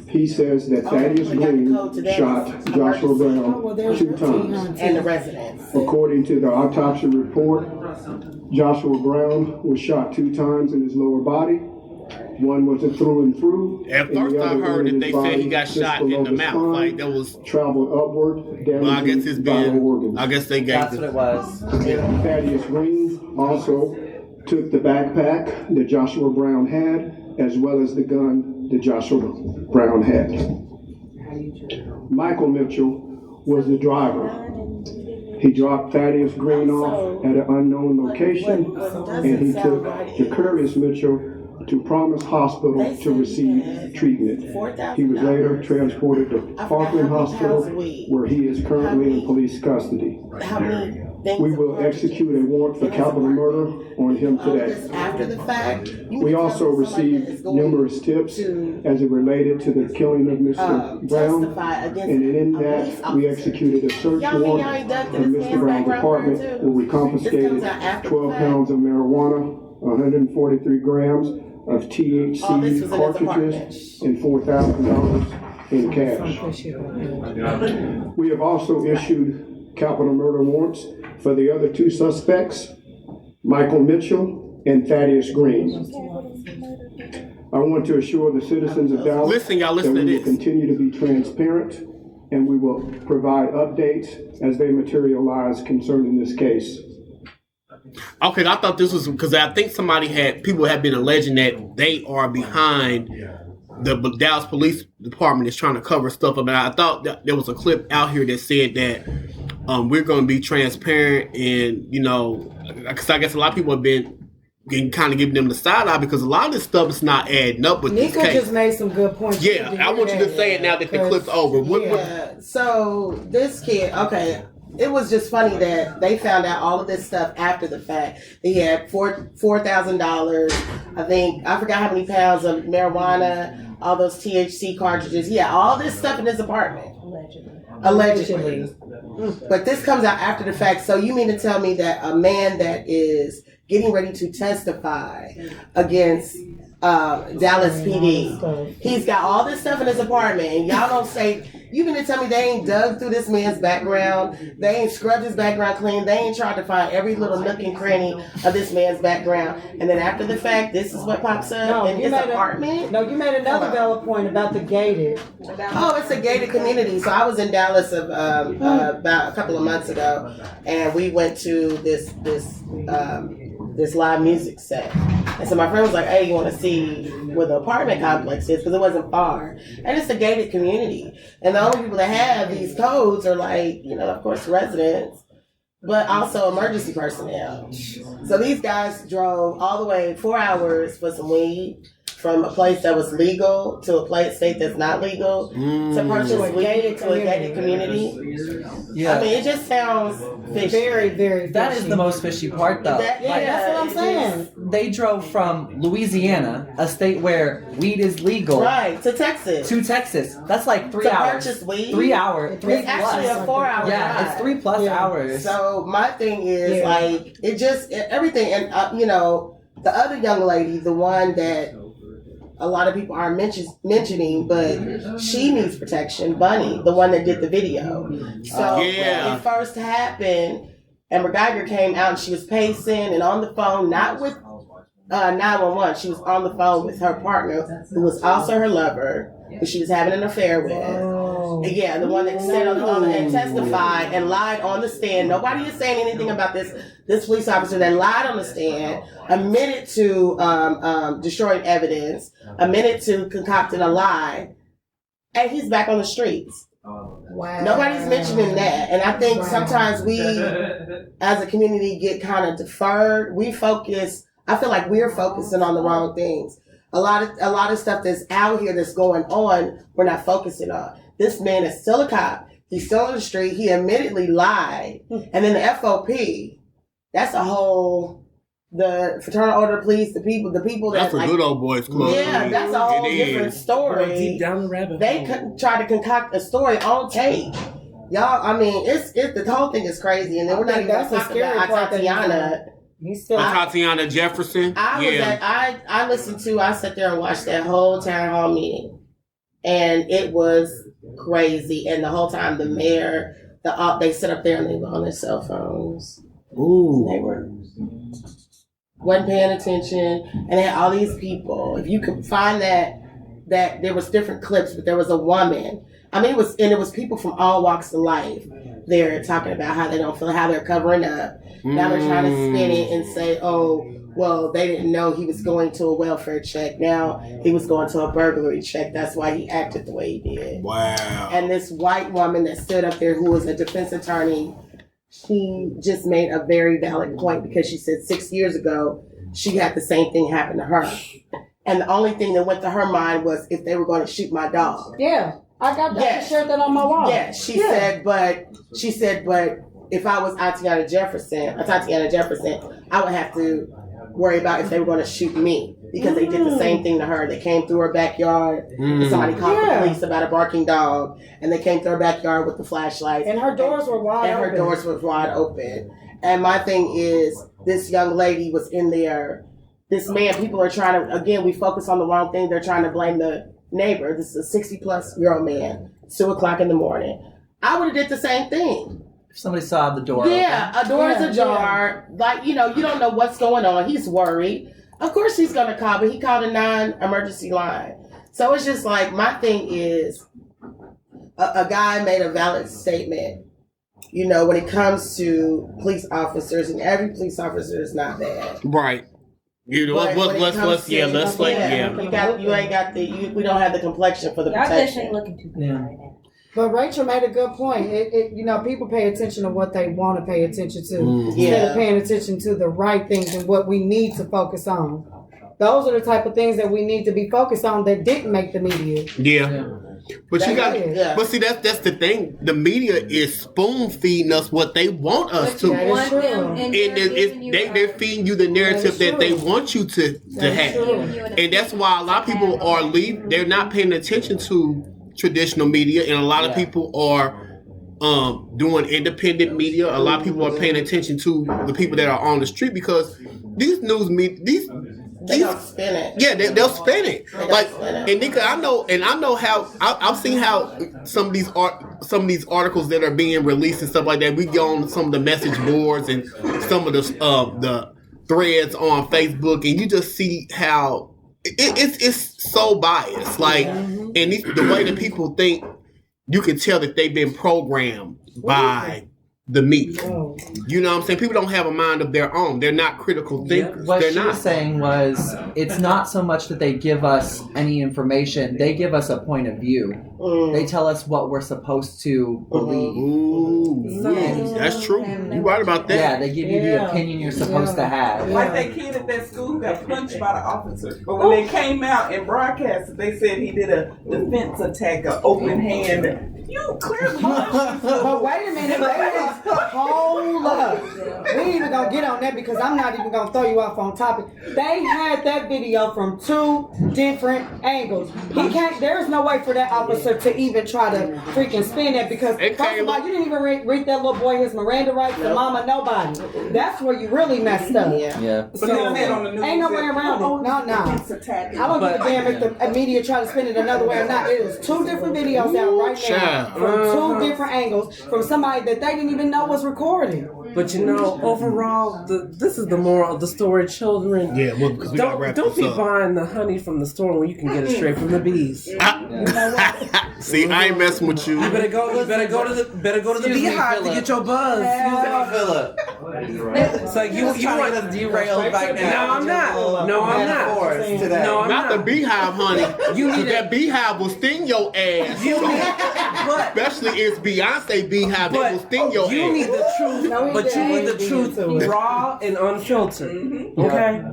He says that Thaddeus Green shot Joshua Brown 2 times. And the residents. According to the autopsy report, Joshua Brown was shot 2 times in his lower body. One was a through and through. At first I heard that they said he got shot in the mouth. Like that was traveled upward, damaging I guess it's been organs. I guess they gave That's what it was. Thaddeus Green also took the backpack that Joshua Brown had, as well as the gun that Joshua Brown had. Michael Mitchell was the driver. He dropped Thaddeus Green off at an unknown location, and he took Jacarius Mitchell to Promise Hospital to receive treatment. He was later transported to Parkland Hospital, where he is currently in police custody. We will execute a warrant for capital murder on him today. After the fact, we also received numerous tips as it related to the killing of Mr. Brown, and in that we executed a search warrant of Mr. Brown's apartment where we confiscated 12 pounds of marijuana, 143 grams of THC cartridges, and $4,000 in cash. We have also issued capital murder warrants for the other two suspects, Michael Mitchell and Thaddeus Green. I want to assure the citizens of Dallas that we will continue to be transparent, and we will provide updates as they materialize concerning this case. Okay, I thought this was because I think people have been alleging that they are behind the Dallas Police Department is trying to cover stuff up. And I thought that there was a clip out here that said that we're going to be transparent, and because I guess a lot of people have been kind of giving them the side eye because a lot of this stuff is not adding up with this case. Nika just made some good points. Yeah, I want you to say it now that the clip's over. So this kid, okay. It was just funny that they found out all of this stuff after the fact. He had $4,000. I forgot how many pounds of marijuana, all those THC cartridges. He had all this stuff in his apartment. Allegedly. But this comes out after the fact. So you mean to tell me that a man that is getting ready to testify against Dallas PD, he's got all this stuff in his apartment, and y'all don't say, you mean to tell me they ain't dug through this man's background, they ain't scrubbed his background clean, they ain't tried to find every little nook and cranny of this man's background, and then after the fact, this is what pops up in his apartment? You made another valid point about the gated. Oh, it's a gated community. So I was in Dallas about a couple of months ago, and we went to this live music set. And so my friend was like, hey, you want to see where the apartment complex is? Because it wasn't far. And it's a gated community. And the only people that have these codes are like, of course, residents, but also emergency personnel. So these guys drove all the way 4 hours for some weed from a place that was legal to a state that's not legal to purchase weed to a gated community. Yeah. I mean, it just sounds fishy. Very, very fishy. That is the most fishy part, though. That's what I'm saying. They drove from Louisiana, a state where weed is legal, right, to Texas. That's like 3 hours. To purchase weed? 3 hours. It's actually a 4 hour Yeah, drive. it's 3+ hours. So my thing is everything, and the other young lady, the one that a lot of people aren't mentioning, but she needs protection. Bunny, the one that did the video. So when it first happened, Amber Guyger came out and she was pacing and on the phone, not with 911. She was on the phone with her partner, who was also her lover, who she was having an affair with. Yeah, the one that said on the phone and testified and lied on the stand. Nobody is saying anything about this police officer that lied on the stand, admitted to destroying evidence, admitted to concocting a lie, and he's back on the streets. Wow. Nobody's mentioning that. And I think sometimes we, as a community, get kind of deferred. I feel like we're focusing on the wrong things. A lot of stuff that's out here that's going on, we're not focusing on. This man is still a cop. He's still on the street. He admittedly lied. And then the FOP, that's a whole, the Fraternal Order of Police, the people that's a good old boys club. Yeah, that's a whole different story. Deep down the rabbit hole. They try to concoct a story on tape. Y'all, I mean, it's the whole thing is crazy. And then we're not even talking about Tatiana. Tatiana Jefferson. I listened to, I sat there and watched that whole town hall meeting, and it was crazy. And the whole time the mayor, they sit up there and they were on their cell phones. Ooh. They wasn't paying attention, and they had all these people. If you could find that there was different clips, but there was a woman. I mean, it was people from all walks of life. they're talking about how they don't feel, how they're covering up. Now they're trying to spin it and say, oh, well, they didn't know he was going to a welfare check. Now he was going to a burglary check. That's why he acted the way he did. Wow. And this white woman that stood up there, who was a defense attorney, she just made a very valid point, because she said 6 years ago, she had the same thing happen to her. And the only thing that went to her mind was if they were going to shoot my dog. Yeah, I got that. Yes. I shared that on my wall. Yeah, she said, but if I was Tatiana Jefferson, I would have to worry about if they were going to shoot me, because they did the same thing to her. They came through her backyard. And somebody called the police about a barking dog, and they came through her backyard with the flashlights. And her doors were wide open. And her doors were wide open. And my thing is, this young lady was in there. This man, people are trying to, again, we focus on the wrong thing. They're trying to blame the neighbor. This is a 60-plus-year-old man, 2 o'clock in the morning. I would have did the same thing. If somebody saw the door open. A door is ajar. Like, you don't know what's going on. He's worried. Of course he's going to call, but he called a non-emergency line. So it's just like, my thing is, a guy made a valid statement, when it comes to police officers, and every police officer is not bad. Right. We don't have the complexion for the protection. Looking too good right now. But Rachel made a good point. People pay attention to what they want to pay attention to instead of paying attention to the right things and what we need to focus on. Those are the type of things that we need to be focused on that didn't make the media. But but see, that's the thing. The media is spoon feeding us what they want us to. And they're feeding you the narrative that they want you to have. And that's why a lot of people are they're not paying attention to traditional media, and a lot of people are doing independent media. A lot of people are paying attention to the people that are on the street, because these news media, they'll spin it. Yeah, they'll spin it. And Nika, I know how I've seen how some of these articles that are being released and stuff like that. We go on some of the message boards and some of the threads on Facebook, and you just see how it's so biased. And the way that people think, you can tell that they've been programmed by the media. You know what I'm saying? People don't have a mind of their own. They're not critical thinkers. What she was saying was, it's not so much that they give us any information. They give us a point of view. They tell us what we're supposed to believe. That's true. You're right about that. Yeah, they give you the opinion you're supposed to have. Like that kid at that school got punched by the officer. But when they came out and broadcasted, they said he did a defense attack, an open hand. You clearly But wait a minute, hold up. We ain't even gonna get on that, because I'm not even gonna throw you off on topic. They had that video from 2 different angles. There's no way for that officer to even try to freaking spin that, because first of all, you didn't even read that little boy his Miranda rights, the mama, nobody. That's where you really messed up. So, ain't no way around it. No. I don't give a damn if the media try to spin it another way or not. It is 2 different videos out right now. From 2 different angles, from somebody that they didn't even know was recording. But overall, this is the moral of the story, children. Yeah, because we don't be buying the honey from the store when you can get it straight from the bees. See, I ain't messing with you. You better go to the beehive to get your buzz. Phillip. It's like you want to derail right now. No, I'm not. Not the beehive, honey. That beehive will sting your ass. Especially it's Beyonce beehive, it will sting your ass. You need the truth, but you need the truth raw and unfiltered. Okay?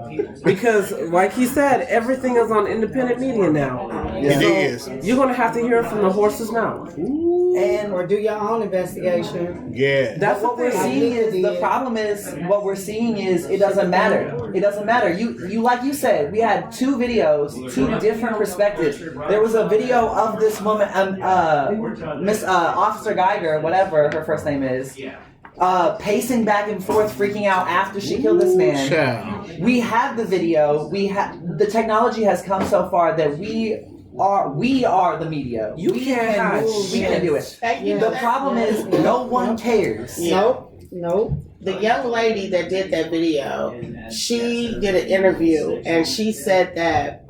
Because, like he said, everything is on independent media now. It is. You're gonna have to hear it from the horse's mouth. Or do your own investigation. Yeah. That's what we're seeing. The problem is, what we're seeing is, it doesn't matter. It doesn't matter. You like you said, we had 2 videos, 2 different perspectives. There was a video of this woman, Miss Officer Guyger, whatever her first name is, pacing back and forth, freaking out after she killed this man. We have the video. The technology has come so far that we are the media. We can do it. The problem is, no one cares. Nope. The young lady that did that video, she did an interview, and she said that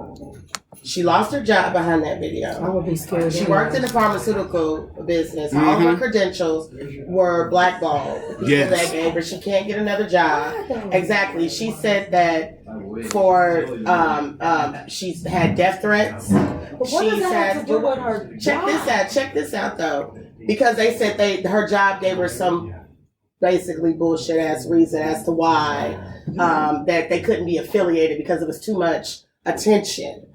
She lost her job behind that video. I would be scared. She worked in the pharmaceutical business. All her credentials were blackballed. Yes. That gave her. She can't get another job. Exactly. She said that for she's had death threats. But what does that have to do with her job? Check this out though. Because they said her job gave her some basically bullshit ass reason as to why that they couldn't be affiliated because it was too much attention.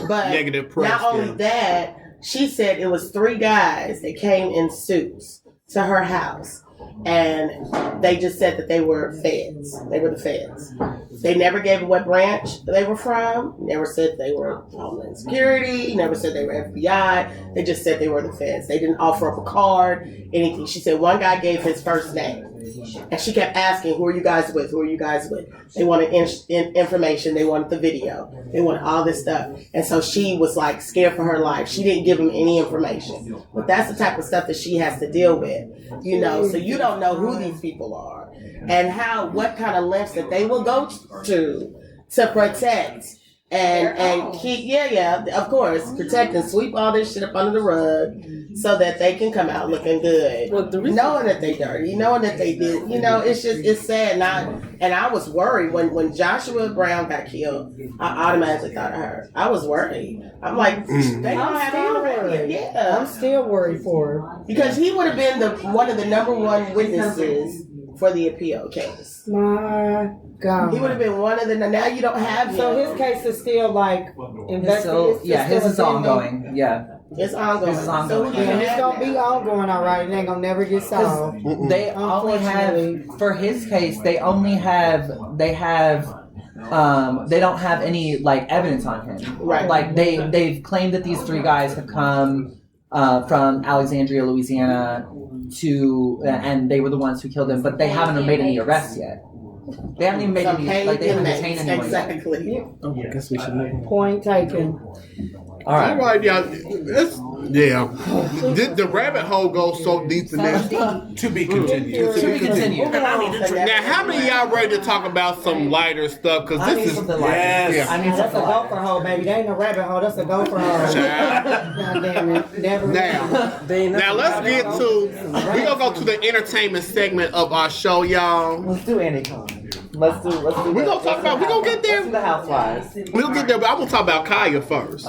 But negative press, not only that, she said it was 3 guys that came in suits to her house, and they just said that they were feds. They were the feds. They never gave what branch they were from. Never said they were Homeland Security. Never said they were FBI. They just said they were the feds. They didn't offer up a card, anything. She said one guy gave his first name. And she kept asking, who are you guys with? Who are you guys with? They wanted information. They wanted the video. They wanted all this stuff. And so she was like scared for her life. She didn't give them any information. But that's the type of stuff that she has to deal with, you know. So you don't know who these people are and what kind of lengths that they will go to protect and keep, of course, protect and sweep all this shit up under the rug so that they can come out looking good. Well, knowing that they dirty, knowing that they did, you know, it's sad. And I was worried when Joshua Brown got killed. I automatically thought of her. I was worried. I'm like, they don't have it already. Yeah, I'm still worried for her because he would have been one of the number one witnesses for the appeal case. My God. He would have been one of the. Now you don't have him. So his case is still like investigated. His is ongoing. Yeah. It's ongoing. It's ongoing. It's gonna be ongoing, all right. It ain't gonna never get solved. They only have for his case. They don't have any like evidence on him. Right. Like they've claimed that these 3 guys have come from Alexandria, Louisiana, and they were the ones who killed him, but they haven't made any arrests yet. They haven't even made any, like they haven't detained anyone. Exactly. I guess we should move. Point taken. All right. The rabbit hole goes so deep in this. To be continued. Now, how many of y'all ready to talk about some lighter stuff? Because this is yes. I mean, that's a gopher hole, baby. That ain't a rabbit hole. That's a gopher hole. God damn it. Never. Now let's get to. We gonna go to the entertainment segment of our show, y'all. Let's do anything. Let's do. We gonna talk about. We gonna get there. Let's do the housewives. We'll get there, but I'm gonna talk about Khia first.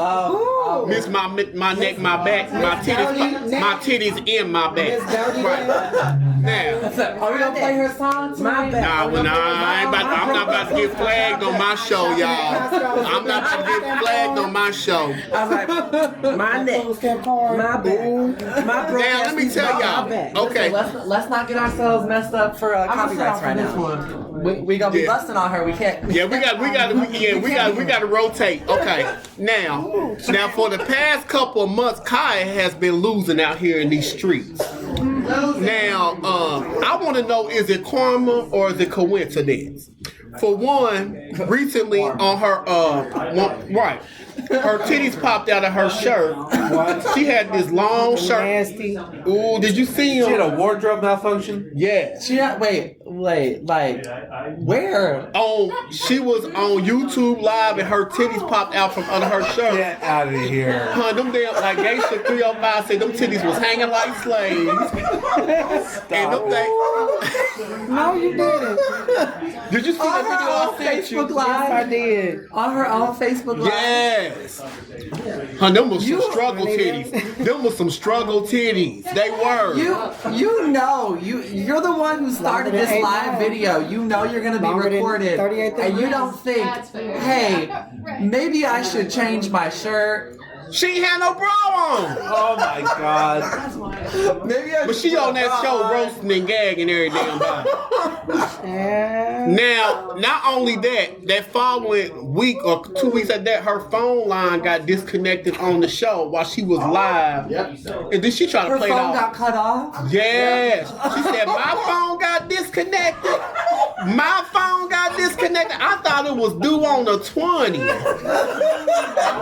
Miss my neck, my back, my titties in my back. Right. Now, are we gonna play her songs? I'm not about to get flagged on my show, y'all. I'm not about to get flagged on my show. I was like, my neck, my back, my broke. Now let me tell y'all. Okay, let's not get ourselves messed up for copyrights right now. We gonna be busting on her. We can't. Yeah, we got to rotate. Okay, now for the past couple of months, Khia has been losing out here in these streets. Now, I want to know: is it karma or is it coincidence? For one, recently on her her titties popped out of her shirt. She had this long shirt. Nasty. Ooh, did you see him? She had a wardrobe malfunction? Yeah. She had, wait, like, where? She was on YouTube Live and her titties popped out from under her shirt. Get out of here. Them damn, like Geisha 305 said, them titties was hanging like slaves. And them things. No, you didn't. Did you see that video on Facebook Live? I did. On her own Facebook Live? Yes. Them was some struggle titties. Them was some struggle titties. They were. You're the one who started this live video. You know you're going to be recorded. And you don't think, hey, maybe I should change my shirt. She ain't had no bra on. Oh my God. But she on that show roasting and gagging every damn body. Now, not only that following week or 2 weeks after that, her phone line got disconnected on the show while she was live. And then she tried to play it off. Her phone got cut off? Yes. She said, my phone got disconnected. My phone got disconnected. I thought daughter was due on the 20th.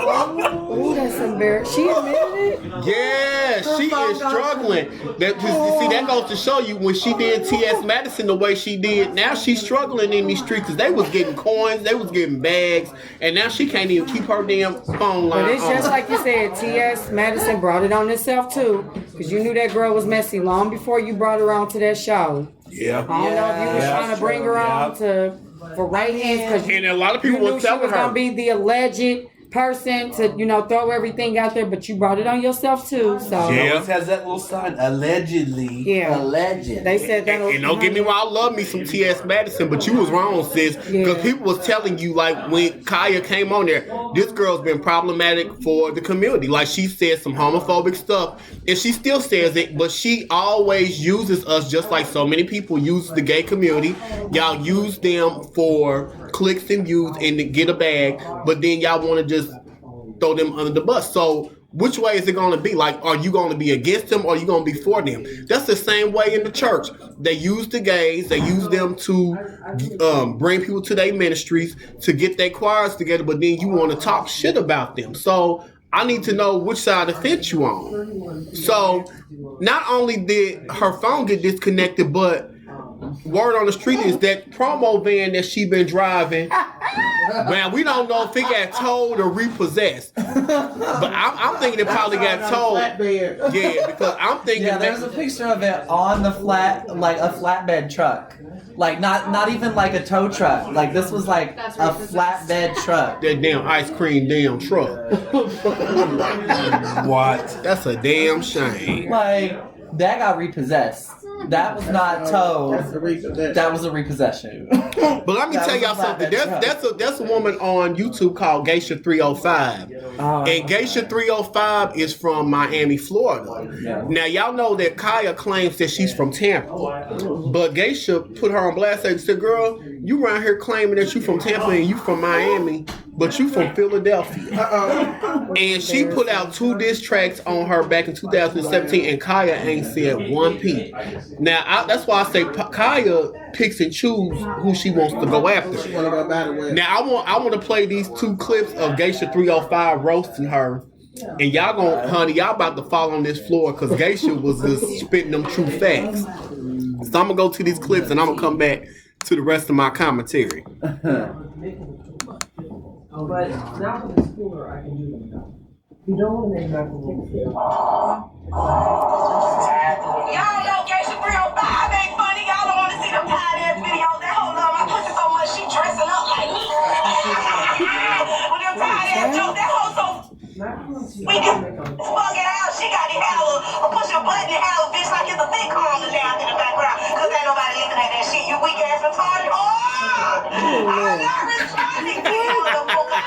Oh, that's embarrassing. She admitted it? Yeah, she is struggling. That goes to show you when she did T.S. Madison the way she did, now she's struggling in these streets because they was getting coins, they was getting bags, and now she can't even keep her damn phone line. But it's just like you said, T.S. Madison brought it on herself too, because you knew that girl was messy long before you brought her on to that show. Yeah. I don't know if you was trying to bring her on for right hands, because and a lot of people you knew were she telling was her gonna be the alleged person to, throw everything out there, but you brought it on yourself too. So She always has that little sign, allegedly. Yeah. Alleged. They said that. And don't get me wrong, I love me some T.S. Madison, but you was wrong, sis. Because people was telling you, like, when Khia came on there, this girl's been problematic for the community. Like, she said some homophobic stuff, and she still says it, but she always uses us just like so many people use the gay community. Y'all use them for clicks and views and to get a bag, but then y'all want to just throw them under the bus. So which way is it going to be? Like, are you going to be against them or are you going to be for them? That's the same way in the church. They use the gays. They use them to bring people to their ministries, to get their choirs together, but then you want to talk shit about them. So I need to know which side of the fence you on. So not only did her phone get disconnected, but word on the street is that promo van that she been driving, man, we don't know if it got towed or repossessed. But I'm thinking it probably got towed. Yeah, because I'm thinking there's a picture of it on the like a flatbed truck. Like not even like a tow truck. Like this was like a flatbed truck. That damn ice cream damn truck. What? That's a damn shame. Like that got repossessed. That was not towed. That was a repossession. But let me tell y'all something. That's a woman on YouTube called Geisha 305. And Geisha 305 is from Miami, Florida. Now y'all know that Khia claims that she's from Tampa. But Geisha put her on blast and said, girl, you around here claiming that you from Tampa and you from Miami, but you from Philadelphia. And she put out 2 diss tracks on her back in 2017, and Khia ain't said one peep. Now, that's why I say Khia picks and chooses who she wants to go after. Now, I want to play these 2 clips of Geisha 305 roasting her. And y'all about to fall on this floor because Geisha was just spitting them true facts. So I'm going to go to these clips and I'm going to come back to the rest of my commentary. But now with the schooler, I can do them now. You don't want to make that Y'all know Geisha 305 ain't funny. Y'all don't want to see them tired ass videos. That whole love my pussy so much she dressing up like me. With them tired ass jokes, that whole so we can fuck it out. She got the hell or push a button and have a bitch like it's a sitcom to down in the background. Cause ain't nobody looking at that shit. You weak ass retarded. I'm not responding to you, motherfucker.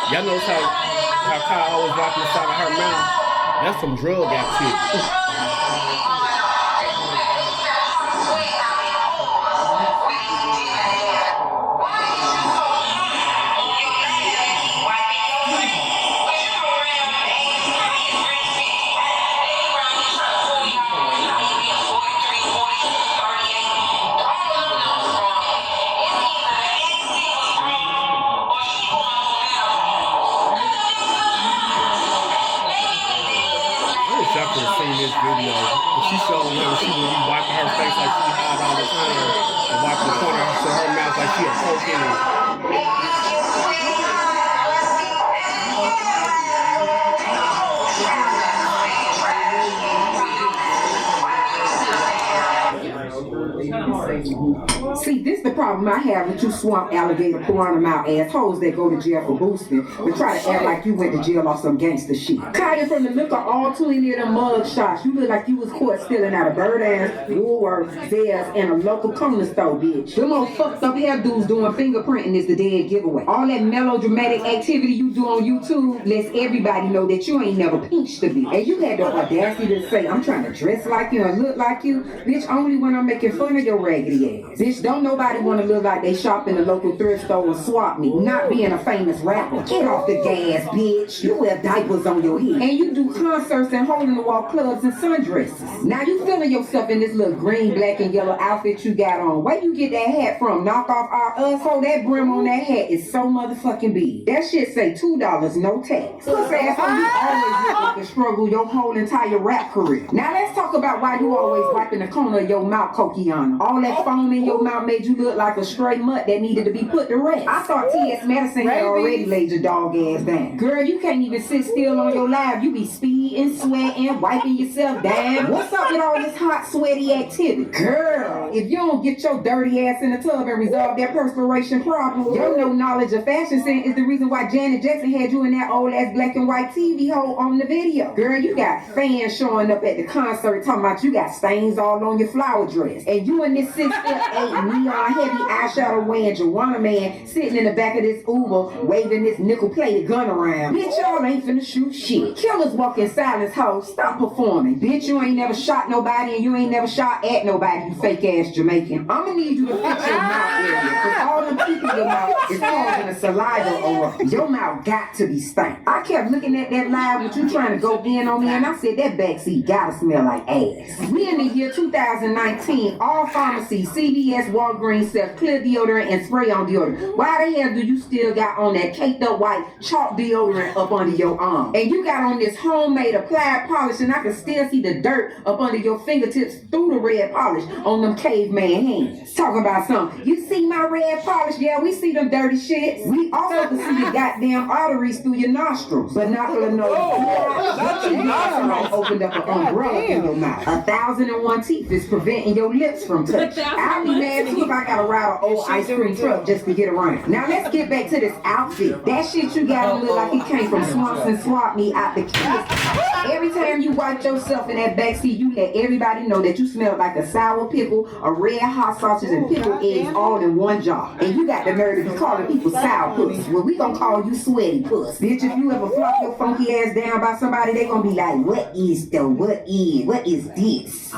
Y'all notice how Khia always walking the side of her mouth? That's some drug activity. This video, she showed her she would be wiping her face like she hide all the time and wiping the corner of her mouth like she a cokehead. See, this the problem I have with you swamp alligator piranha mouth assholes that go to jail for boosting and try to act like you went to jail off some gangster shit. Khia from the liquor all too near them mug shots. You look like you was caught stealing out of Bird Ass, Woolworth, Zales, and a local corner store, bitch. Them old fucked up hairdos doing fingerprinting is the dead giveaway. All that melodramatic activity you do on YouTube lets everybody know that you ain't never pinched a bitch. And you had the audacity to say, I'm trying to dress like you and look like you. Bitch, only when I'm making fun of your raggedy ass. Bitch, don't nobody want want to look like they shop in the local thrift store and swap me. Not being a famous rapper. Get off the gas, bitch. You wear diapers on your head. And you do concerts and hole-in-the-wall clubs and sundresses. Now you feeling yourself in this little green, black, and yellow outfit you got on. Where you get that hat from? Knock off our us? Hold that brim on that hat is so motherfucking big. That shit say $2, no tax. Puss ass, you always look like a struggle your whole entire rap career. Now let's talk about why you always wiping the corner of your mouth, Coquiana. All that foam in your mouth made you look like a stray mutt that needed to be put to rest. I thought T.S. Madison had already laid your dog ass down. Girl, you can't even sit still on your live. You be speeding, sweating, wiping yourself down. What's up with all this hot, sweaty activity? Girl, if you don't get your dirty ass in the tub and resolve that perspiration problem, your no knowledge of fashion sense is the reason why Janet Jackson had you in that old ass black and white TV hole on the video. Girl, you got fans showing up at the concert talking about you got stains all on your flower dress. And you and this 6'8" neon heavy eyeshadow wearing Joanna man sitting in the back of this Uber waving this nickel plated gun around. Bitch, y'all ain't finna shoot shit. Killers walk in silence, ho. Stop performing. Bitch, you ain't never shot nobody and you ain't never shot at nobody, you fake ass Jamaican. I'ma need you to fix your mouth area, cause all the teeth in your mouth is causing a saliva over. Your mouth got to be stank. I kept looking at that live with you trying to go in on me and I said that backseat gotta smell like ass. We in the year 2019, all pharmacies, CVS, Walgreens sell clear deodorant and spray on deodorant. Why the hell do you still got on that caked up white chalk deodorant up under your arm? And you got on this homemade applied polish and I can still see the dirt up under your fingertips through the red polish on them caveman hands. Talking about something. You see my red polish? Yeah, we see them dirty shits. We also can see your goddamn arteries through your nostrils. But not for the nose. Opened up an umbrella in your mouth. 1,001 teeth is preventing your lips from touching. I'll be mad too if I gotta ride an old ice cream truck just to get around. Now let's get back to this outfit. That shit you got on look like it came from Swamps and Swap Me out the kids. Every time you wipe yourself in that backseat, you let everybody know that you smell like a sour pickle, a red hot sausage, and pickled eggs all in one jar. And you got the nerve to be calling people sour puss. Well, we gonna call you sweaty puss. Bitch, if you ever flop your funky ass down by somebody, they gonna be like, what is this?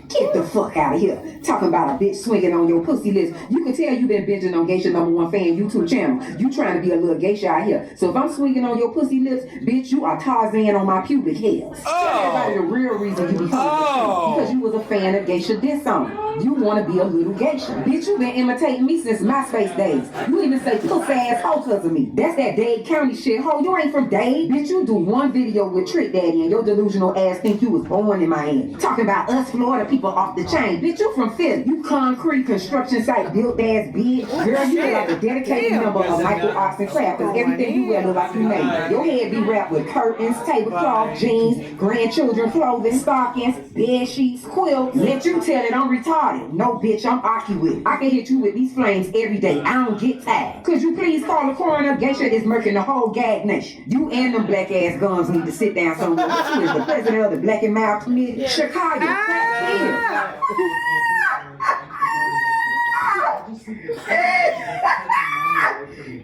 Get the fuck out of here. Talking about a bitch swinging on your pussy lips. You can tell you been binging on Geisha #1 fan YouTube channel. You trying to be a little geisha out here. So if I'm swinging on your pussy lips, bitch, you are Tarzan on my pubic hairs. Tell everybody the real reason you be coming because you was a fan of Geisha diss song. You want to be a little geisha. Bitch, you been imitating me since MySpace days. You even say puss ass hoe cause of me. That's that Dade County shit. Ho, you ain't from Dade. Bitch, you do one video with Trick Daddy and your delusional ass think you was born in Miami. Talking about us Florida people off the chain. Bitch, you from Philly. You concrete construction site built ass bitch. Girl, you look like a dedicated member of Michael Arts and Craft because everything you wear look like you made. Your head be wrapped with curtains, tablecloth, jeans, grandchildren clothing, stockings, bed sheets, quilts. Let you tell it I'm retarded. No, bitch, I'm Aki with it. I can hit you with these flames every day. I don't get tired. Could you please call the coroner? Geisha is murking the whole gag nation. You and them black ass guns need to sit down somewhere. But you is the president of the Black and Mild Committee. Chicago,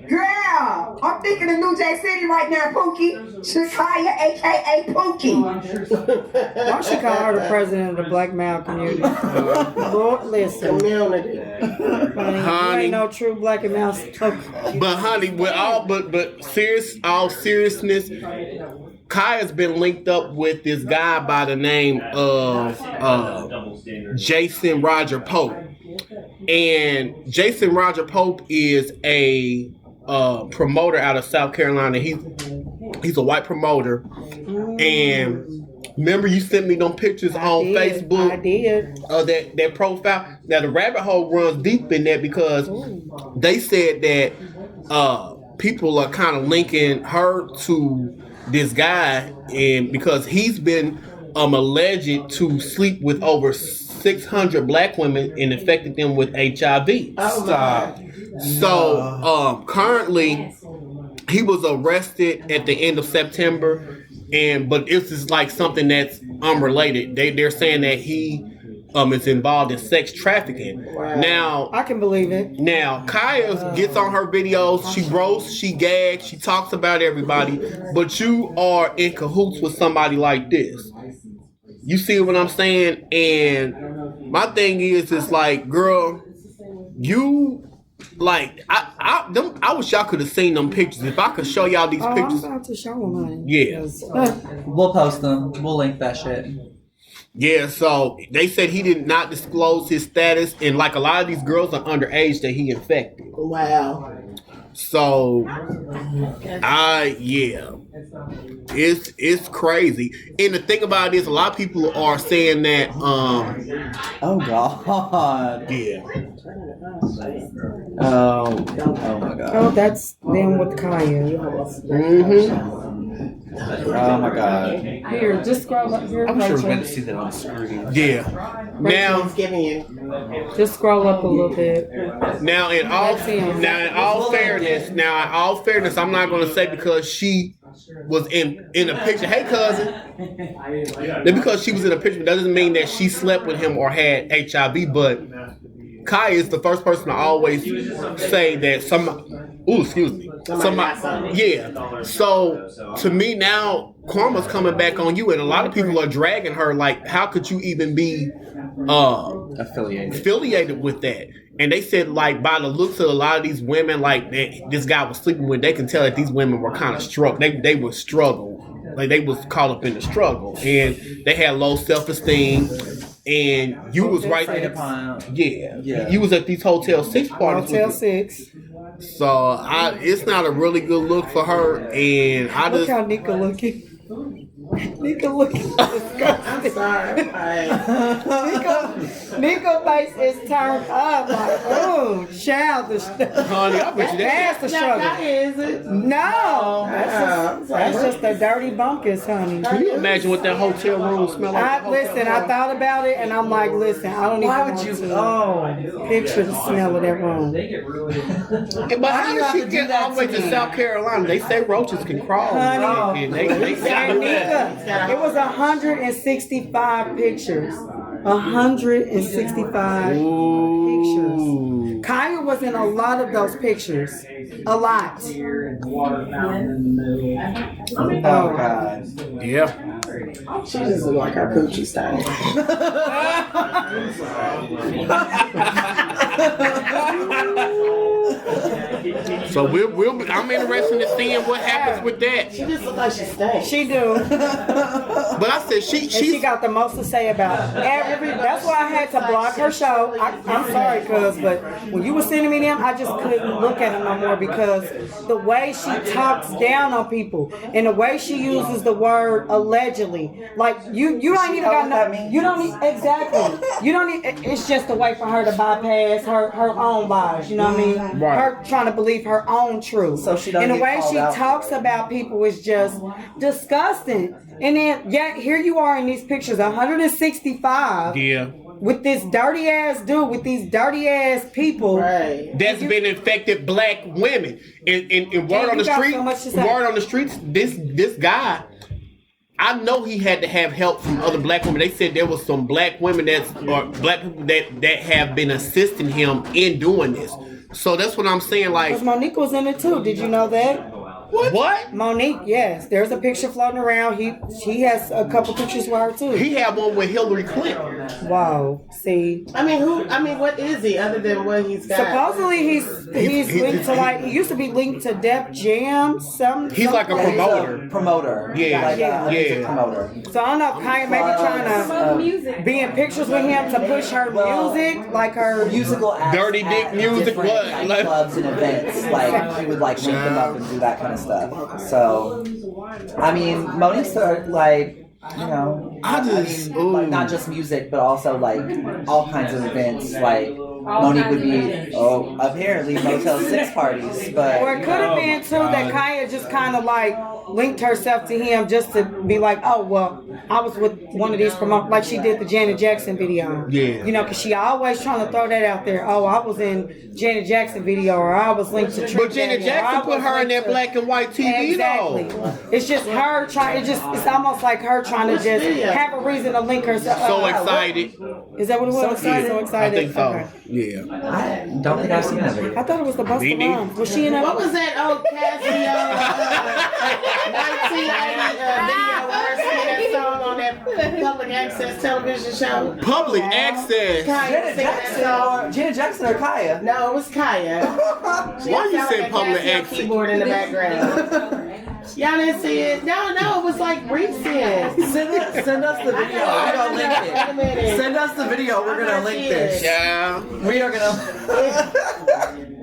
Girl, I'm thinking of New Jack City right now, Pookie. Shakaya, aka Pookie. Why should call her the president of the Black Male community? Lord, listen. Community. Honey, you ain't no true Black and Male. But honey, with all all seriousness, Khia's been linked up with this guy by the name of Jason Roger Pope. And Jason Roger Pope is a promoter out of South Carolina. He's a white promoter. And remember you sent me them pictures on Facebook? I did. That profile. Now the rabbit hole runs deep in that because they said that people are kind of linking her to this guy, and because he's been alleged to sleep with over 600 black women and infected them with HIV. Stop. So currently he was arrested at the end of September, but this is like something that's unrelated. They're saying that he is involved in sex trafficking. Wow. Now I can believe it. Now Khia gets on her videos, she roasts, she gags, she talks about everybody, but you are in cahoots with somebody like this. You see what I'm saying? And my thing is like, girl, you like I wish y'all could have seen them pictures. If I could show y'all these pictures. I'm about to show them, honey. Yeah. We'll post them. We'll link that shit. Yeah, so they said he did not disclose his status, and like a lot of these girls are underage that he infected. Wow. So, it's crazy. And the thing about it is, a lot of people are saying that, oh God, yeah. Oh my God. Oh, that's them with Kanye. Oh my God. Here, just scroll up here. I'm sure we're going to see that on screen. Yeah. Now he's giving you. Just scroll up a little bit. Now, in all fairness, I'm not going to say because she was in a picture. Hey, cousin. That because she was in a picture doesn't mean that she slept with him or had HIV. But Kai is the first person to always say that yeah. So to me now, karma's coming back on you, and a lot of people are dragging her. Like, how could you even be affiliated with that? And they said, like, by the looks of a lot of these women, like this guy was sleeping with, they can tell that these women were kind of struggling. They would struggle, like they was caught up in the struggle, and they had low self-esteem. And you was right there. Yeah. You was at these Hotel 6 parties. Hotel 6. So it's not a really good look for her. And I look just how Nika looking. Nika looking disgusting. Nika face is turned up like, oh, childish. Honey, I bet you that's the struggle. Is it? No, that's just the dirty bunkers, honey. Can you imagine what that hotel room smell like? Listen, I thought about it, and I'm like, listen, I don't even want to picture the smell of that room. But how did she get all the way to South Carolina? They say roaches can crawl. Honey, and they it was 165 pictures. 165 pictures. Kaya was in a lot of those pictures. A lot. Oh God. Yeah. She just look like her coochie style. So I'm interested in seeing what happens with that. She just look like she stinks. She do. But I said she got the most to say about every. That's why I had to block her show. I'm sorry, but when you were sending me them, I just couldn't look at them no more because the way she talks down on people and the way she uses the word allegedly, like you don't even got no. You don't need exactly. You don't need. It's just a way for her to bypass her own lies. You know what I mean? Right. Her trying to believe her own truth. So she doesn't. And the way she talks about people is just disgusting. And then, here you are in these pictures, 165. Yeah. With this dirty ass dude, with these dirty ass people. Right. That's been infected black women. And word on the streets, this guy, I know he had to have help from other black women. They said there was some black women black people that have been assisting him in doing this. So that's what I'm saying. Like, because Monique was in it too. Did you know that? What? Monique, yes. There's a picture floating around. He has a couple pictures with her too. He had one with Hillary Clinton. Wow. See. What is he other than what he's got? Supposedly he's linked to like he used to be linked to Def Jam. He's like a promoter. Promoter. Yeah. Promoter. So I don't know. Kaya may be trying to be in pictures with him to push her music, like her musical acts dirty dick music. What? Like clubs and events. Like he would like link them up and do that kind of stuff. So, I mean, Monique's like, you know, like not just music, but also like all kinds of events. Like Monique would be, apparently Motel 6 parties, but or it could have been too that Kaya just kind of like linked herself to him just to be like, oh well, I was with one of these promoters, like she did the Janet Jackson video. Yeah. You know, because she always trying to throw that out there. Oh, I was in Janet Jackson video, or I was linked to. But Janet Jackson put her in that black and white TV exactly. though. It's just her trying. It's almost like her trying to just have a reason to link herself. So excited. Is that what it was? So excited. I think so. Okay. Yeah. I don't think I've seen that video. I thought it was the Busta Rhymes. Was she in that? What was that old Cassie 1980 video where she had that song on that that public access television show? Public access. Janet Jackson or Khia? No, it was Khia. Why you say public access? Keyboard in the background. Y'all didn't see it? No, it was like recent. Send us the video. We're gonna link it. Send us the video. We're gonna link this. Yeah. We are gonna.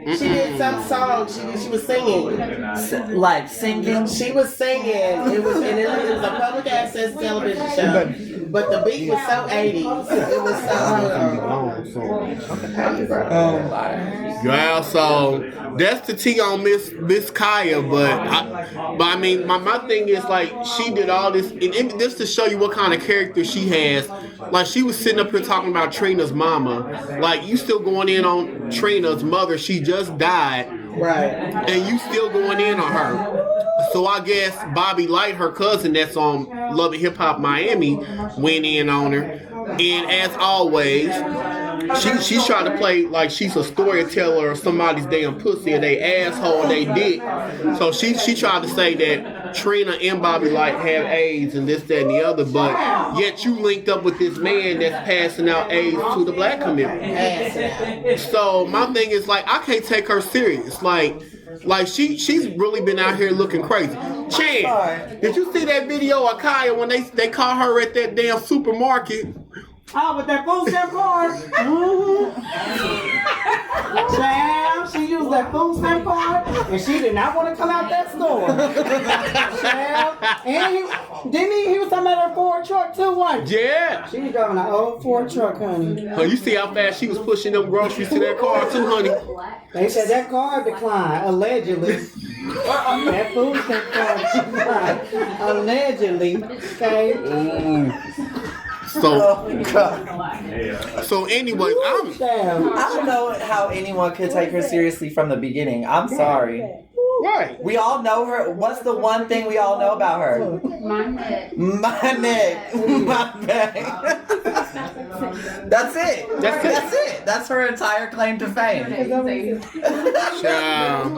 She did some song. She was singing. Like singing? She was singing. It was a public access television show. But the beat was so 80s. It was so. Oh my. Yeah, so that's the tea on Miss Khia, but I mean, my thing is like she did all this, and just to show you what kind of character she has. Like she was sitting up here talking about Trina's mama. Like you still going in on Trina's mother? She just died, right? And you still going in on her. So I guess Bobby Light, her cousin that's on Love and Hip Hop Miami, went in on her, and as always. She's trying to play like she's a storyteller or somebody's damn pussy or they asshole or they dick. So she tried to say that Trina and Bobby Light have AIDS and this, that, and the other, but yet you linked up with this man that's passing out AIDS to the black community. So my thing is like I can't take her serious. Like she's really been out here looking crazy. Chan, did you see that video of Khia when they caught her at that damn supermarket? Oh, with that food stamp card. Child, she used that food stamp card, and she did not want to come out that store. Child, and he was talking about her Ford truck too, wasn't he? Yeah. She was driving an old Ford truck, honey. Oh, you see how fast she was pushing them groceries to that car too, honey? They said that car declined, allegedly. That food stamp card declined, allegedly. Okay. So anyway, I don't know how anyone could take her seriously from the beginning. I'm sorry. Right. We all know her. What's the one thing we all know about her? My neck. My neck. My back. That's it. That's it. That's her entire claim to fame. Child.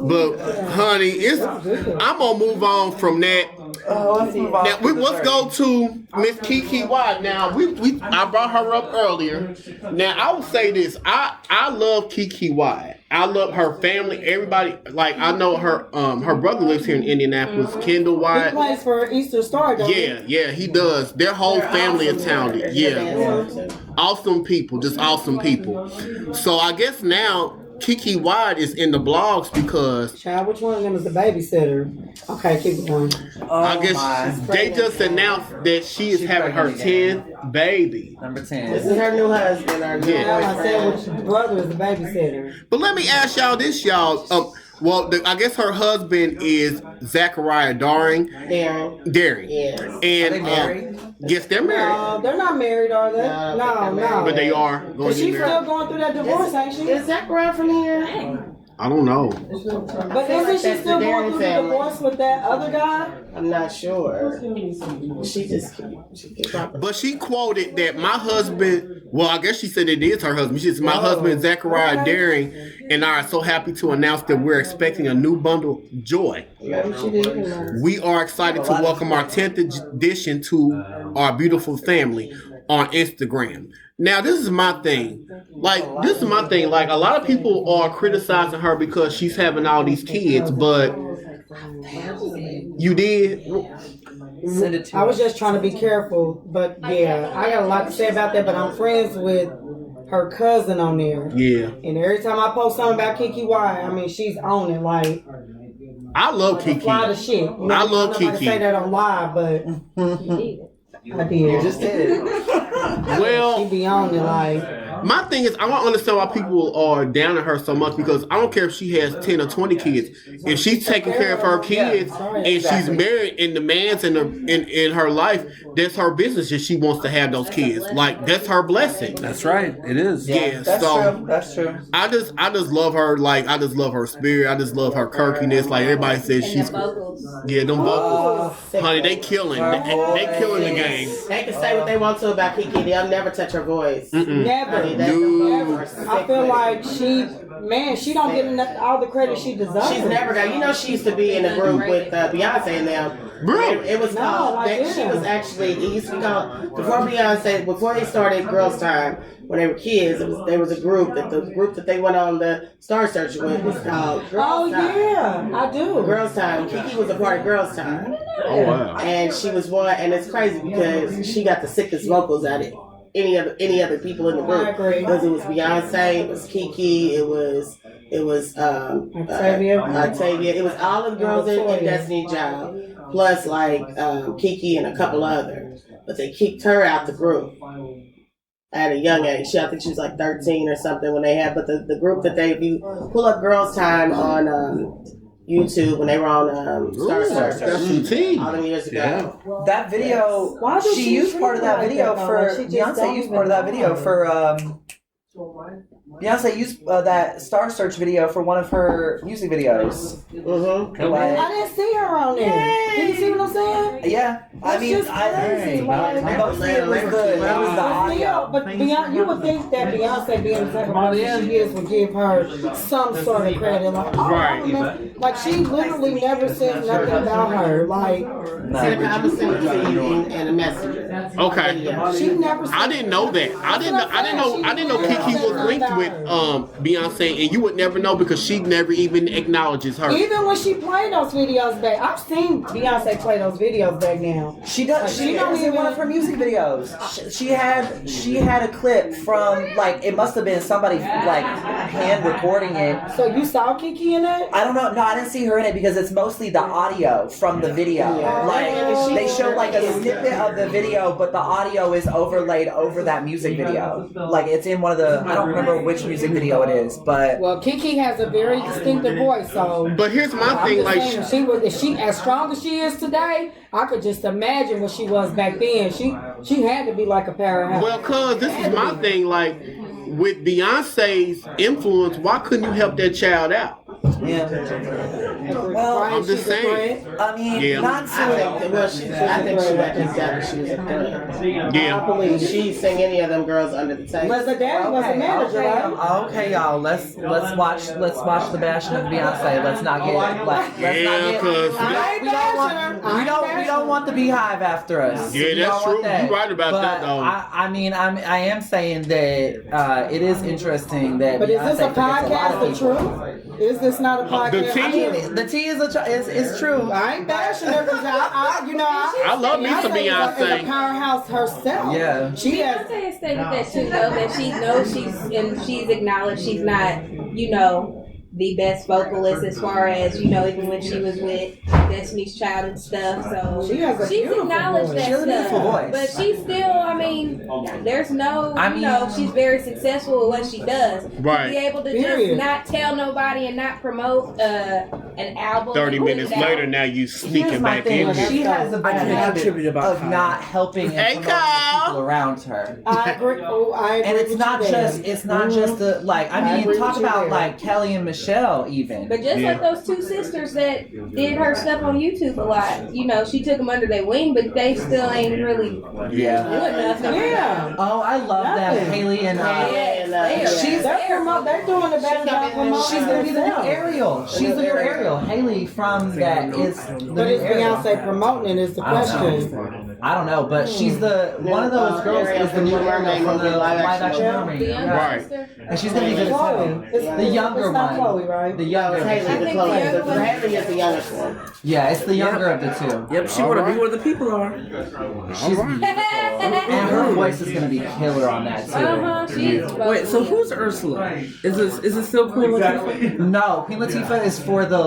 But honey, I'm gonna move on from that. Let's go to Miss KeKe Wyatt. Now I brought her up earlier. Now I will say this: I love KeKe Wyatt. I love her family. Everybody, like I know her. Her brother lives here in Indianapolis. Kendall Wyatt. He plays for Easter Star. Yeah, he does. Their whole family is talented. Yeah, awesome people, just awesome people. So I guess now KeKe Wyatt is in the blogs because. Child, which one of them is the babysitter? Okay, keep it going. I guess they just announced that she is having her 10th baby. Number 10. This is her new husband. Her new I said which brother is the babysitter. But let me ask y'all this, y'all. I guess her husband is Zachariah Darring. Darring. Yes. And are they married? Yes, they're married. No, they're not married, are they? No. But they are going to be She's married. still going through that divorce, ain't she? Is Zachariah from here? I don't know. But isn't she still going through the divorce with that other guy? I'm not sure. But she quoted that my husband, well, I guess she said it is her husband. She said, my husband, Zachariah Darring, and I are so happy to announce that we're expecting a new bundle of joy. We are excited to welcome our 10th edition to our beautiful family on Instagram. Now, this is my thing. Like, a lot of people are criticizing her because she's having all these kids, but you did. Send it to I was just trying to be careful, but yeah, I got a lot to say about that, but I'm friends with her cousin on there. Yeah. And every time I post something about KeKe Wyatt, I mean, she's on it. Like, I love KeKe. Fly the shit. You know, I love KeKe. I say that on live, but I did. You just did. Well, she be on it like. My thing is, I don't understand why people are down on her so much because I don't care if she has 10 or 20 kids. If she's taking care of her kids and she's married and the man's in her life, that's her business if she wants to have those kids. Like, that's her blessing. That's right. It is. Yeah, that's true. That's true. I just love her. Like, I just love her spirit. I just love her quirkiness. Like, everybody says she's. Yeah, them vocals. Honey, they killing. They killing the game. They can say what they want to about KeKe. They'll never touch her voice. Never. Kanye. I feel like she don't get enough all the credit she deserves. She's never got. You know, she used to be in a group with Beyonce and them. It was called. She was actually. It used to be called before Beyonce. Before they started Girls Time, when they were kids, there was a group that they went on the Star Search with was called Girls Time. Yeah, I do. Girls Time. KeKe was a part of Girls Time. Oh wow! And she was one, and it's crazy because she got the sickest vocals at it. Any other people in the group, because it was Beyonce, it was KeKe, it was Octavia, it was all of the girls in Destiny Child, plus like KeKe and a couple others, but they kicked her out the group at a young age. I think she was like 13 or something when they had. But the group that if you pull up Girls Time on YouTube when they were on Star Search all them years ago. Yeah. That video, she used part of that video for Beyonce. Used part of that video for Beyonce used that Star Search video for one of her music videos. I didn't see her on there. Did you see what I'm saying? Yeah, mostly it was the audio. But you would think that Beyonce being the type of person she is would give her some sort of credit. Like she literally never said nothing about her. Like Senica, I'm gonna send it to you and a messenger. Okay. She never. I didn't know that. I didn't know KeKe was linked with Beyonce, and you would never know because she never even acknowledges her. Even when she played those videos back, I've seen Beyonce play those videos back now. She does. She don't even one of her music videos. She had a clip from like it must have been somebody like hand recording it. So you saw KeKe in it? I don't know. No, I didn't see her in it because it's mostly the audio from the video. Like they show like a snippet of the video, but the audio is overlaid over that music video. Like it's in one of the. I don't remember which music video it is, but KeKe has a very distinctive voice. So, but here's my thing: like if she as strong as she is today, I could just imagine what she was back then. She had to be like a powerhouse. Well, cause this is my thing. Like with Beyonce's influence, why couldn't you help that child out? Yeah. Well, I'm just saying. I mean, not so. I think she recognized she was a friend. Yeah. I believe she sang any of them girls under the table. But the daddy was a manager, right? Okay, y'all. Let's watch the bashing of Beyonce. Let's not get we don't want the Beehive after us. Yeah, that's true. You're right about that, though. I am saying that it is interesting that. But is this a podcast the truth? Is this not a podcast? The tea is true. I ain't bashing her because I love me some Beyonce. Is a powerhouse herself. Yeah. Beyonce has stated that too, though, that she knows she's acknowledged she's not, the best vocalist as far as, even when she was with Destiny's Child and stuff. So she's acknowledged that stuff. But she's still, there's no, she's very successful with what she does. Right. To be able to just not tell nobody and not promote an album. 30 minutes later, now you sneaking back in. She has a bad habit of not helping and promoting people around her. I agree. And it's not just the talk about like Kelly and Michelle even. But just like those two sisters that did her stuff on YouTube a lot, she took them under their wing, but they still ain't really good enough. Yeah. Oh, I love that. Haley and they're doing the best job promoting. She's gonna be the new Ariel. She's the new Ariel. Haley from that is. But is Beyonce promoting it is the question. I don't know, but she's the one of those girls is the new Ariel from the live action mermaid. Right. And she's gonna be good as hell. The younger one. Chloe, right? The younger. Haley is the youngest one. Yeah, it's the younger of the two. Yep, she want to be where the people are. And her voice is gonna be killer on that too. Wait, so who's Ursula? Is it still Queen Latifah? No, Queen Latifah is for the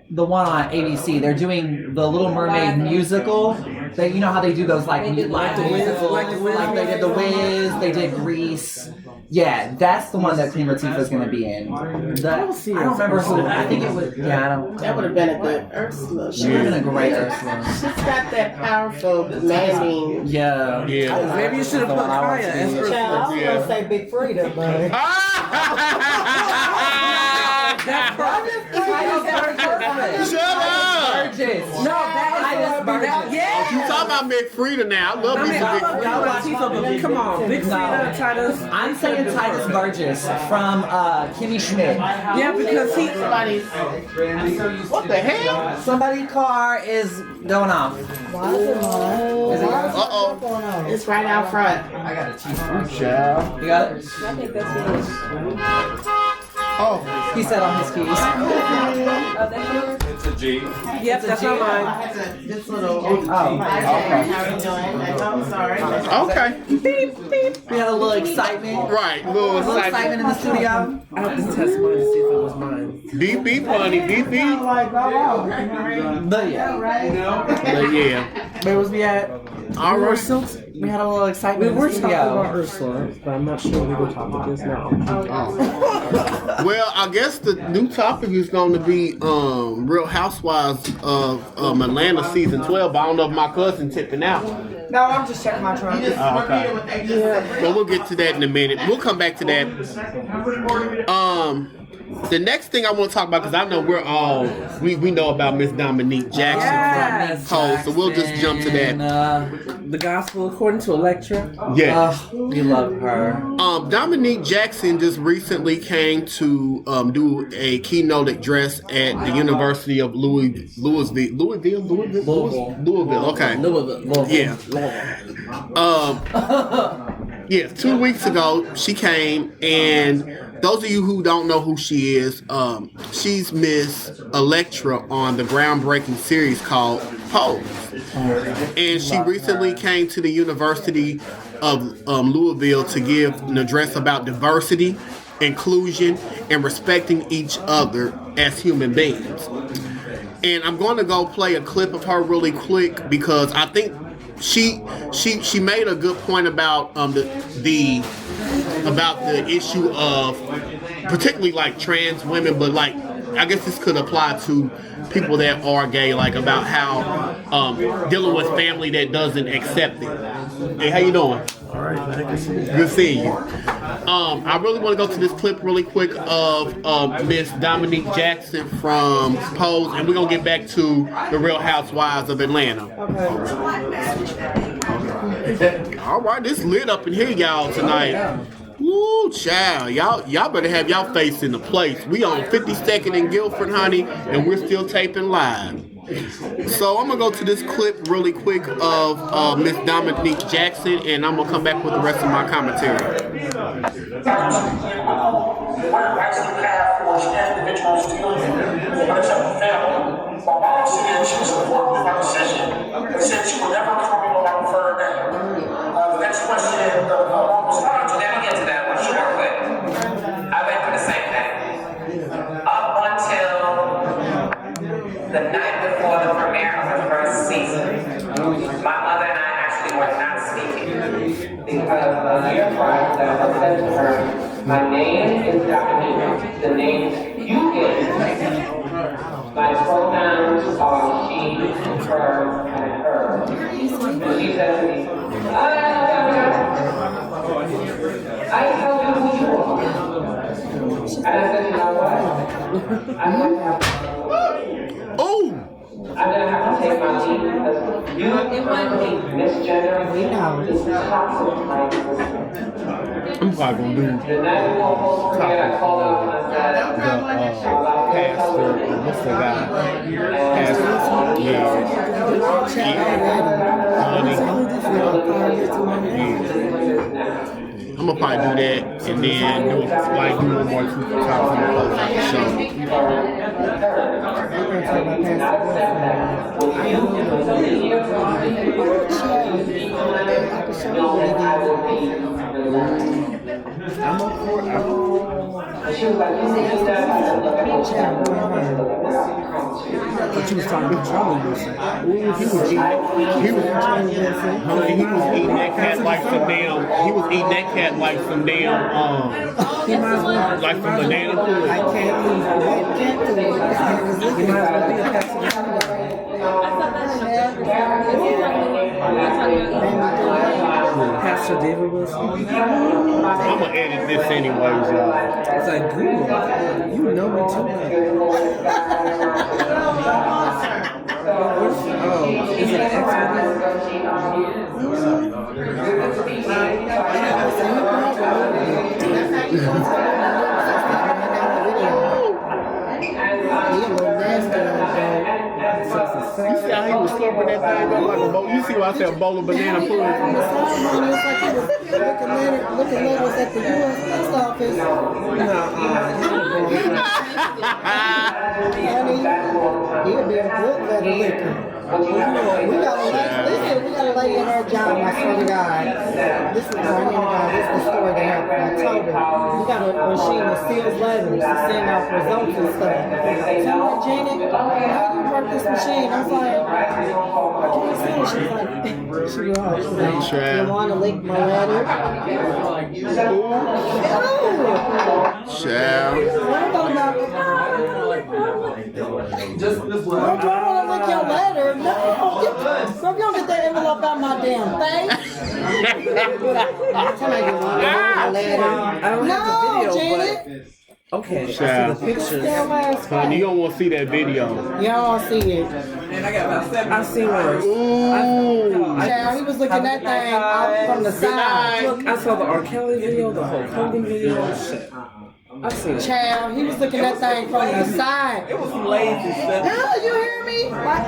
one on ABC. They're doing the Little Mermaid musical. They, how they do those like musicals, like they did The Wiz, they did Grease. Yeah, that's the one that Queen Latifah is going to be in. I don't remember who. I think it was. Yeah, I don't. That would have been a good Ursula. She would have been a great Ursula. She's got that powerful, demanding. Yeah. Maybe you should have put Khia as Ursula. I was going to say Big Frida, but. Shut up! No, that is. You talking about Big Frida now. I love me some Big Frida. Come on, Big Frida, Titus. I'm saying Titus Burgess from Kimmy Schmidt. Yeah, because what the hell? Somebody's car is going off. Why is it mine? Uh-oh. It's right out front. I got a T-shirt. Child. You got it? I think that's his. Oh. He said on his keys. Oh, that's yours? It's a G. Yep, that's not mine. This little. Oh, How are you doing? I'm sorry. Okay. Beep, beep. We had a little excitement. Right, little excitement in the studio. I have to test mine to see if it was mine. Beep, beep, honey. Beep, beep. But yeah. But yeah. Where was we at? All right. We had a little excitement We were in the talking studio. about Ursula, but I'm not sure what the topic is now. Well, I guess the new topic is going to be Real Housewives of Atlanta season 12. But I don't know if my cousin tipping out. No, I'm just checking my trunk. Okay. Well, we'll get to that in a minute. We'll come back to that. The next thing I want to talk about, because I know we know about Miss Dominique Jackson from Pose, so we'll just jump to that. The Gospel According to Electra. Yeah. We love her. Dominique Jackson just recently came to do a keynote address at the University of Louisville. Okay. Louisville. Yeah. Yeah, 2 weeks ago she came, and those of you who don't know who she is, she's Miss Electra on the groundbreaking series called Pose. And she recently came to the University of Louisville to give an address about diversity, inclusion, and respecting each other as human beings. And I'm going to go play a clip of her really quick because I think she made a good point about the issue of particularly like trans women, but like I guess this could apply to people that are gay, like about how dealing with family that doesn't accept it. Hey, how you doing? All right, good seeing you. I really want to go to this clip really quick of Miss Dominique Jackson from Pose, and we're gonna get back to the Real Housewives of Atlanta. All right, this lit up in here, y'all, tonight. Woo, child, y'all better have y'all face in the place. We on 52nd and Guilford, honey, and we're still taping live. So I'm gonna go to this clip really quick of Miss Dominique Jackson, and I'm gonna come back with the rest of my commentary. Individuals dealing with unacceptable family. My mom said she was supportive of my decision and said she would never call me along for her name. The next question, along those lines. Let me get to that one real quick. I went through the same thing. Up until the night before the premiere of the first season, my mother and I actually were not speaking because a year prior to that, I said to her, my name is Dominique, the name you gave me. My pronouns are she, her, and her. And she said to me, I tell you who you are. And I said, you know what? I'm going to have to take my leave because you currently misgendering me is toxic to my existence. I'm probably gonna do the night before post premiere, I called up and I said, Pastor, what's the guy? Pastor, I'm gonna probably do that and then do like do one more 2 times on the post show. I'm up for it. She was like, you see, But you was talking about Charlie Wilson. He was eating that cat like some damn. He was eating that cat like some damn. Like some banana pudding. I can't leave. You might as well be a Pastor David Wilson. I'm gonna edit this anyways, y'all. It's like Google. You know me too much. Oh, is it an X-Men? see how he was slurping that thing up like a bowl? You see what I said, a bowl of banana pudding? On the ceremony, it's like he was looking letters at the U.S. Post Office. Honey, he'll be a good letter licker. We got a lady at her job, I swear to God. This is the story they have told her. We got a machine that seals letters to send out results and stuff. So I'm like, Janet, how do you work this machine? I was like, I can't see it. She's like, you want to lick my letter? Child. Just I don't want to lick your letter. No, so if you don't get that envelope out my damn face. Somebody get one letter. I don't have the video, Janet. Okay, I see Child. the pictures. Honey, you don't want to see that video. You don't want to see it. And I got about 7. I've seen worse. Child, he was looking at that thing out from the side. Look, I saw the R. Kelly video, the Hulk Hogan video. Shit. I've seen it. Child, he was looking at that thing from the side. It was some lazy stuff. No, you hear me? Like,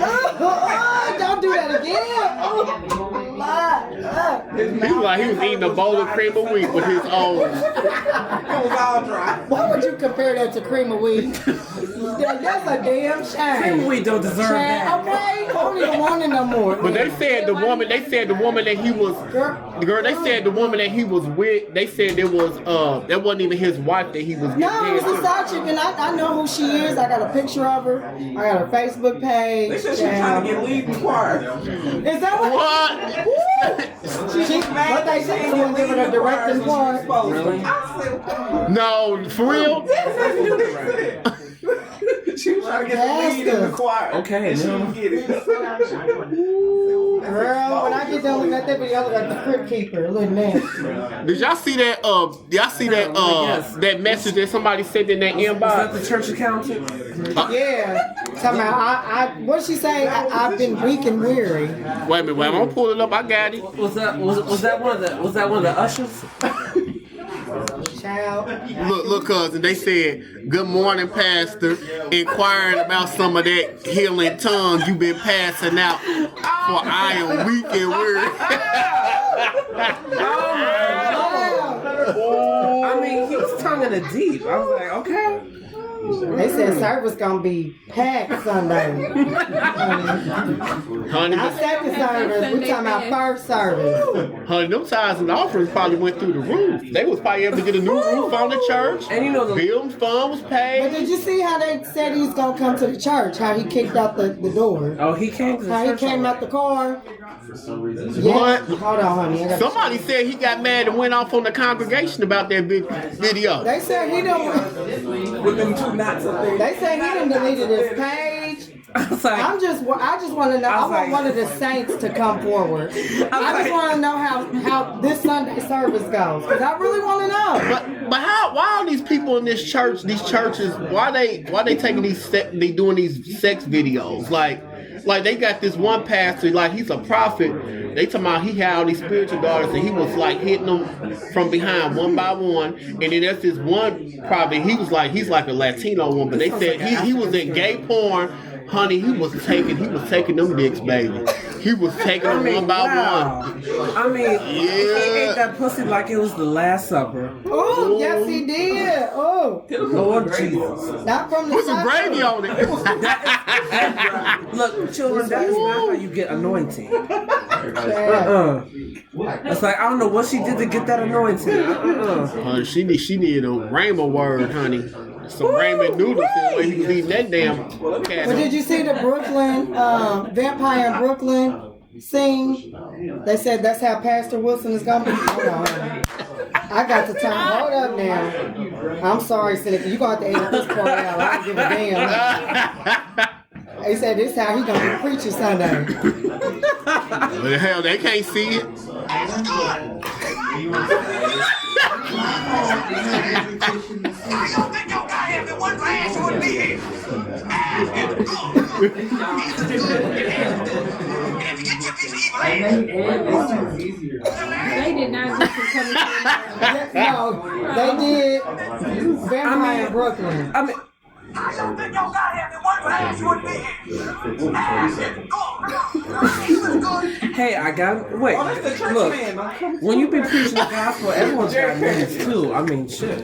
don't do that again. He was like he was eating a bowl of cream of wheat with his own. It was all dry. Why would you compare that to cream of wheat? That's a damn shame. Cream of wheat don't deserve that. Okay, I don't even want it no more. But they said the woman that he was, girl, they said the woman that he was with, they said it was, that wasn't even his wife that he was with. No, it's a side chick, and I know who she is. I got a picture of her. I got her Facebook page. They said she's trying to get lead in choir. Is that what? What they say? Someone giving her directing part. Really? No, for real? She was trying to get the lead in the choir. Okay, and she didn't get it. Girl, when I get done looking at that video, I look like the crypt keeper. Look, man. Did y'all see that? That message that somebody sent in that inbox? Was that the church accountant? Yeah. Talking about, what did she say? I've been weak and weary. Wait a minute, I'm gonna pull it up. I got it. Was that one of the ushers? Child. Look, cousin. They said, "Good morning, Pastor. Inquiring about some of that healing tongue you've been passing out, for I am weak and weary." I mean, he was tongue in the deep. I was like, okay. They said service gonna be packed Sunday. Honey, Not second service. We talking about first service. Honey, them tithes and offerings probably went through the roof. They was probably able to get a new roof on the church. And you know the building fund was paid. But did you see how they said he's gonna come to the church? How he kicked out the door? Oh, he came to the how church. How he came out the car? Yeah. What? Hold on, honey. Somebody said he got mad and went off on the congregation about that video. They said he don't. With them 2 knots up there. They say he done deleted his page. I just want to know. I want one of the saints to come forward. I just want to know how this Sunday service goes, because I really want to know. But why are these people in these churches? Why they taking they doing these sex videos? Like they got this one pastor, like he's a prophet. They talking about he had all these spiritual daughters and he was like hitting them from behind one by one. And then there's this one prophet, he's like a Latino one, but they said he was in gay porn. Honey, he was taking them dicks, baby. He was taking them one by one. I mean, he ate that pussy like it was the Last Supper. Oh, yes, he did. Oh, Lord Jesus. Not from the put some gravy on it. Look, children, that is not how you get anointing. It's like, I don't know what she did to get that anointing. Honey, she needed a rhema word, honey. Some ramen noodles when he was eating that damn cat. But did you see the Brooklyn vampire in Brooklyn scene? They said that's how Pastor Wilson is gonna be. Hold on. I got the time. Hold up now. I'm sorry, Senica. You gonna have to edit this part out. I don't give a damn. They said this how he gonna be preaching Sunday. Well, the hell, they can't see it. They did not get to come No, they did. Vampire in Brooklyn. I mean, I don't think y'all got him in one glass would be Hey, I got wait. Look, when you be preaching the gospel, everyone's got needs too. I mean, shit.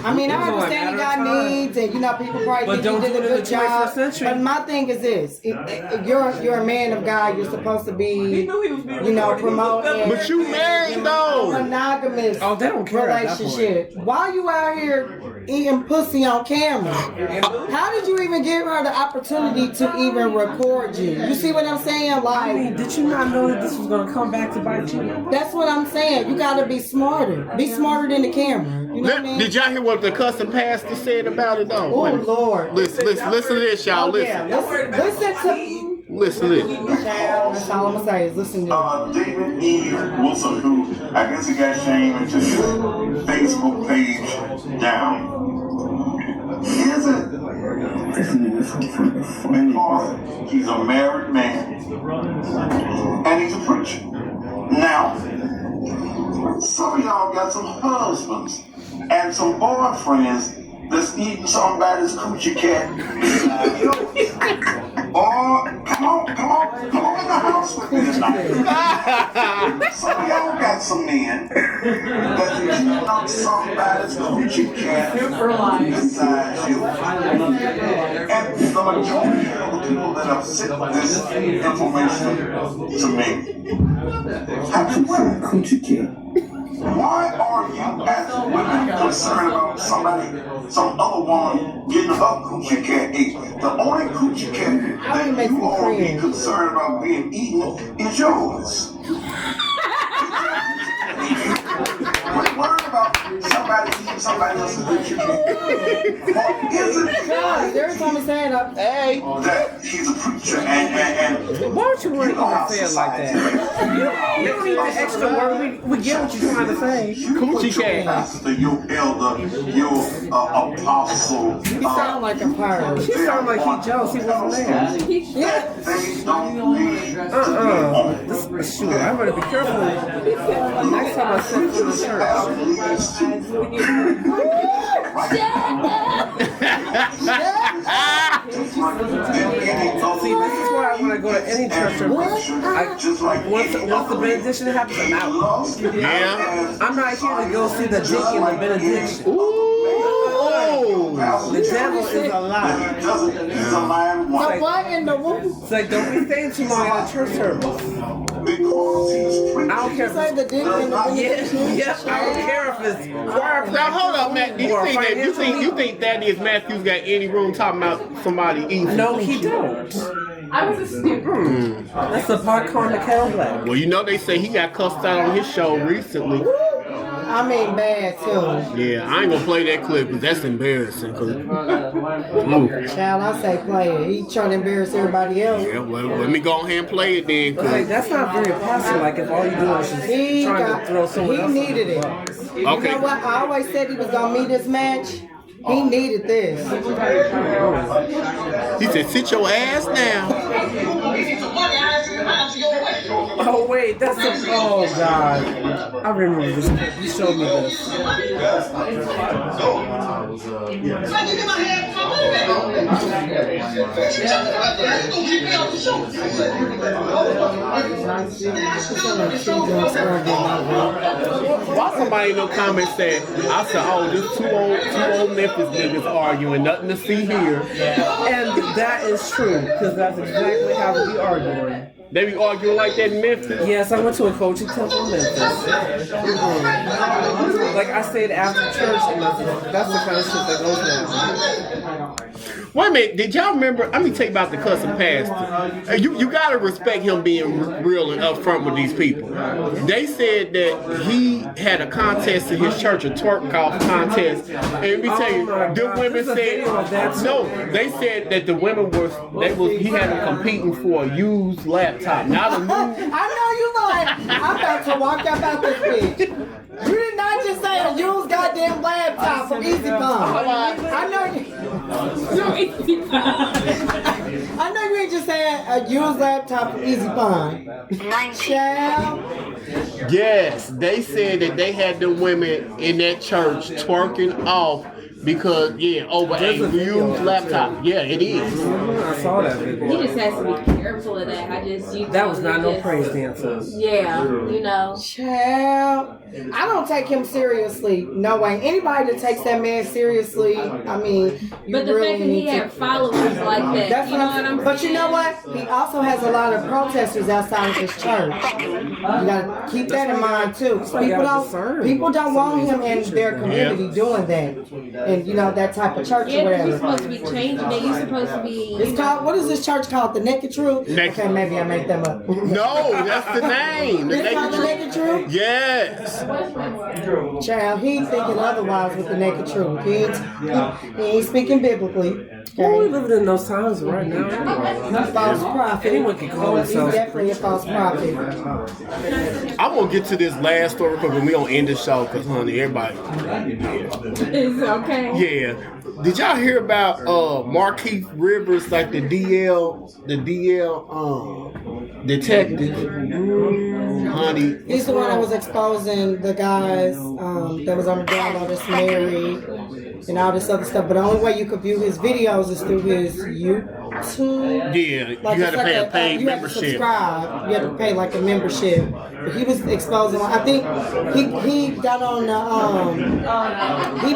I mean, I understand you got needs, and people probably think you did a good job. But my thing is this: you're a man of God. You're supposed to be, promoting. But you married though. Monogamous. Oh, they don't care relationship. Why you out here eating pussy on camera? How did you even give her the opportunity to even record you? You see what I'm saying? Like, did you not know that this was gonna come back to bite you? That's what I'm saying. You gotta be smarter. Be smarter than the camera. You know what I mean? Did y'all hear what the Cussing Pastor said about it though? Oh Lord! Listen to this, y'all. Listen. Listen to this. That's all I'm gonna say is listen to David E. Wilson, who I guess he got shamed and took his Facebook page down. Because he's a married man and he's a preacher. Now, some of y'all got some husbands and some boyfriends that's eating somebody's coochie cat. Or come on in the house with me tonight. Some of y'all got some men that's eating up somebody's coochie cat inside you. And the majority of the people that have sent this information to me have been women. Coochie cat. Why are you as women concerned about some other woman getting her coochie cat ate? The only coochie cat that you all be concerned about being eaten is yours. We're worried about somebody eating somebody else's coochie cat. Or is it every time I say it, that he's a preacher and why don't you want to even say it like that? You don't need the extra word. We get what you're trying to say. Coochie cat. Pastor, your elder, your apostle. He sound like a pirate. He sound like he jealous. He wasn't there. They don't need Shoot, I better be careful. Next time I send to the church. See, this is why I want to go to any church service. Once the benediction happens, I'm out. Yeah. I'm not here to go see the dick in the benediction. The devil is a lie. What in the world? It's like, don't be staying too long at a church service. I don't care if it's I don't care if it's now hold up, Matt. Do you think Thaddeus Matthews got any room talking about somebody eating? No, he don't. I was a stupid. That's the popcorn the kettle black. Well, they say he got cussed out on his show recently. I mean, bad too. Yeah, I ain't gonna play that clip because that's embarrassing. Child, I say play it. He trying to embarrass everybody else. Yeah, well, let me go ahead and play it then. Like, that's not very passive. Like, if all you do is just trying to throw someone else. He needed it. Okay. You know what? I always said he was gonna meet this match. He needed this. He said, "Sit your ass down." Oh wait, that's the. Oh God, I remember this. You showed me this. Why somebody in the comments said, I said, "Oh, this two old Memphis niggas arguing, nothing to see here." And that is true, because that's exactly how we be arguing. They be arguing like that in Memphis? Yes, I went to a coaching temple in Memphis. Like, I stayed after church, and that's the kind of shit that goes down. Wait a minute, did y'all remember? Let me tell you about the Cussing Pastor. You gotta respect him being real and upfront with these people. They said that he had a contest in his church, a twerk off contest. And let me tell you, the women said no. They said that the women he had them competing for a used laptop, not a new. I know you like. I'm about to walk up out this bitch. You did not just say a used goddamn laptop from Easy Bum. I know you. I know you ain't just saying a used laptop from Easy Bum. Child. Yes, they said that they had the women in that church twerking off because over a used laptop. Yeah, it is. I saw that video. He just has to be careful of that. That was not no praise dancers. Yeah, you know. Child, I don't take him seriously. No way. Anybody that takes that man seriously, I mean, But the fact that he had followers like that, that's you know what I'm saying? But you know what? He also has a lot of protesters outside of his church. You gotta keep that in mind too. People don't want him in their community doing that, and that type of church or whatever. You're supposed to be changing it. You're supposed to be. It's called. What is this church called? The Naked Truth. Okay, maybe I make them up. No, that's the name. It's called the Naked Truth. Yes. Child, he ain't thinking otherwise with the Naked Truth. He ain't speaking biblically. Well, we living in those times right now. False prophet. Anyone can call himself. He's definitely a false prophet. I'm gonna get to this last story because we gonna end the show because honey, everybody. It's okay. Yeah. Did y'all hear about Markeith Rivers, like the DL detective? Honey. He's the one that was exposing the guys that was on the download that's married and all this other stuff. But the only way you could view his videos is through his YouTube. Yeah, you had to pay a paid membership. You had to pay like a membership. But he was exposing. I think he got on the he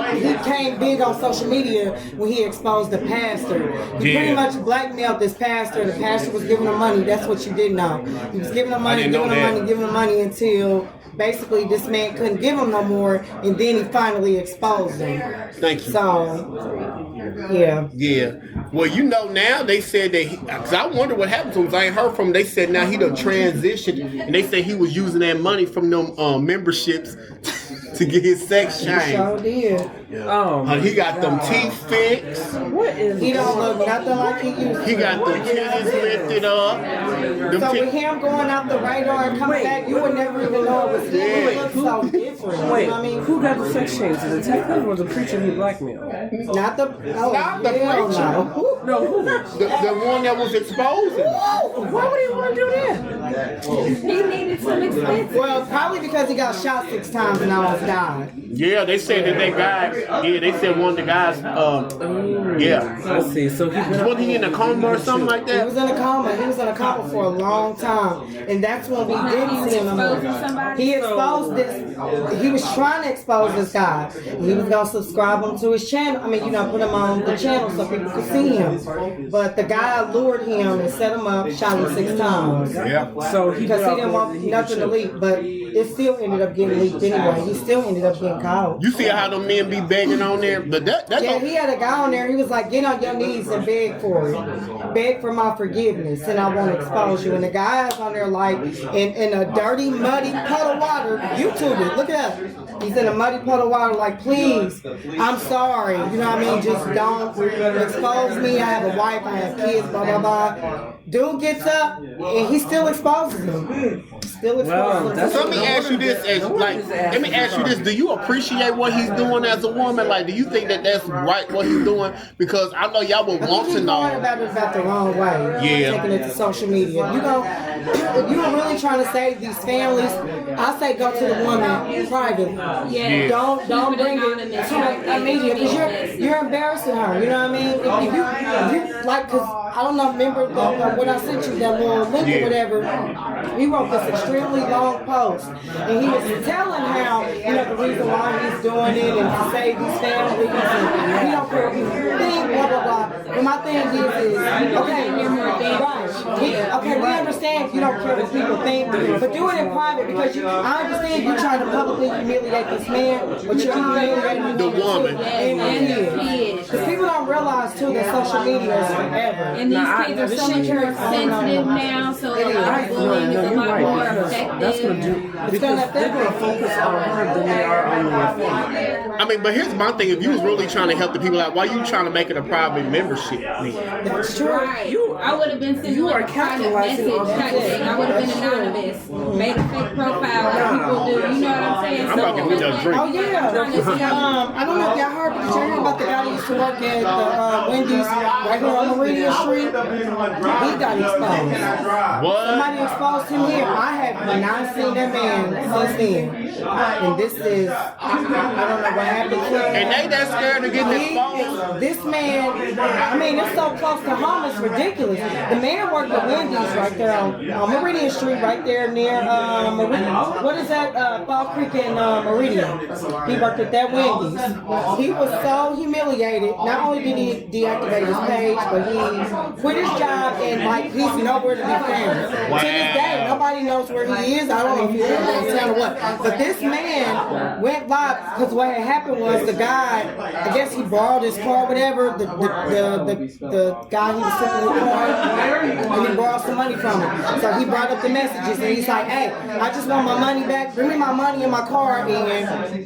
came big on social media when he exposed the pastor. He pretty much blackmailed this pastor. The pastor was giving him money. That's what you didn't know. He was giving him money, giving him money until basically this man couldn't give him no more, and then he finally exposed him. Thank you. So, yeah. Yeah. Well, now they said that because I wonder what happened to him. I ain't heard from him. They said now he done transitioned, and they said he was using that money from them memberships to get his sex changed. He sure did. He got them teeth fixed. What is he don't look nothing like he used to. He got them titties lifted up. So with him going out the radar and coming back, you would never even know it was him. It looks so different. Wait, you know what I mean? who got the sex change? The detective or the preacher he blackmailed? Not the preacher. No, who? The one that was exposing. Why would he want to do that? He needed some expense. Well, probably because he got shot 6 times and almost died. Yeah, they said that guy. Yeah, they said one of the guys. Yeah. Let's see. So was he in a coma or something like that? He was in a coma. He was in a coma for a long time, and that's when we didn't see him no more. He exposed this. He was trying to expose this guy. He was gonna subscribe him to his channel. I mean, put him on the channel so people could see him. But the guy lured him and set him up, shot him 6 times. Yeah. So because he didn't want nothing to leak, but it still ended up getting leaked anyway. He still ended up getting caught. You see how them men be begging on there, but he had a guy on there. He was like, get on your knees and beg for it, beg for my forgiveness, and I won't expose you. And the guy's on there like in a dirty, muddy puddle of water. YouTube it. Look at that. He's in a muddy puddle of water, like, please, I'm sorry. You know what I mean? Just don't expose me. I have a wife. I have kids. Blah blah blah. Dude gets up and he still exposes him. Still exposes him. So let me ask you this: do you appreciate what he's doing as a woman? Like, do you think that that's right what he's doing? Because I know y'all would want to know. He's going about the wrong way. Yeah. Taking it to social media. If you're really trying to save these families, I say go to the woman privately. Yeah. Don't bring it to the media because you're embarrassing her. You know what I mean? If you like, because I don't know, remember when I sent you that little link or whatever, he wrote this extremely long post, and he was telling how, the reason why he's doing it and to save these families, and he don't care what people think, blah, blah, blah. But my thing is okay, we understand if you don't care what people think, but do it in private because I understand you're trying to publicly humiliate this man, but you're humiliating the woman. And because people don't realize, too, that social media is forever. And these kids are so much more sensitive now, so bullying is a lot more effective. That's going to do. Because they're going to focus on her than they are on the thing. I mean, but here's my thing: if you was really trying to help the people out, why are you trying to make it a private membership? That's true. I would have been sending You are like a private capitalizing message on type thing. I would have been anonymous, made a fake profile like people do. You know what I'm saying? I'm about to get me a drink. Oh yeah. I don't know if y'all heard, but you heard about the guy that used to work at the Wendy's right here on Meridian Street. He got exposed. What? Somebody exposed him here. I have not seen that man since then. And this is, I don't know what happened to him. And they that scared to get exposed? This man, I mean, it's so close to home, it's ridiculous. The man worked at Wendy's right there on Meridian Street, right there near Meridian. What is that? Fall Creek and Meridian. He worked at that Wendy's. He was so humiliated. Not only did he deactivate his page, but he quit his job and like he's nowhere to be found. Wow. To this day, nobody knows where he is. I don't know if he's in town or what. But this man went live because what had happened was the guy, I guess he borrowed his car or whatever. The guy he was sitting in the car and he borrowed some money from him. So he brought up the messages and he's like, hey, I just want my money back. Bring me my money in my car and you know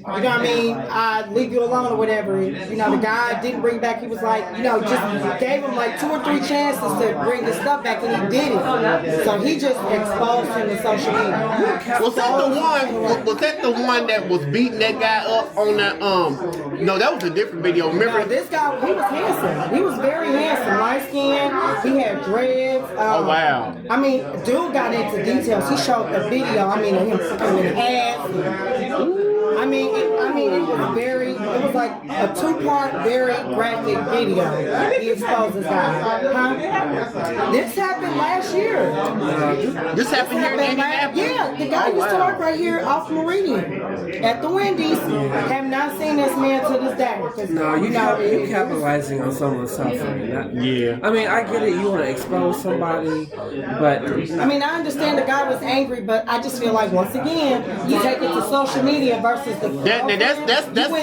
what I mean? I leave you alone or whatever. You know, the guy didn't bring back. He was like, you know, just gave him like 2 or 3 chances to bring the stuff back and he did it. So he just exposed him to social media. Was that the one that was beating that guy up on that no, that was a different video. Remember this guy, he was handsome. He was very handsome, light skinned, he had dreads. Oh wow. I mean, dude got into details. He showed the video, I mean, him fucking with ass. I mean, it was like a 2-part, very graphic video. He exposed this guy. Huh? This happened last year. This happened here in Indianapolis? Yeah, the guy used to work right here off Meridian at the Wendy's. Have not seen this man to this day. No, you're capitalizing on someone's suffering. Yeah. I mean, I get it. You want to expose somebody, but I mean, I understand the guy was angry, but I just feel like once again, you take it to social media versus the.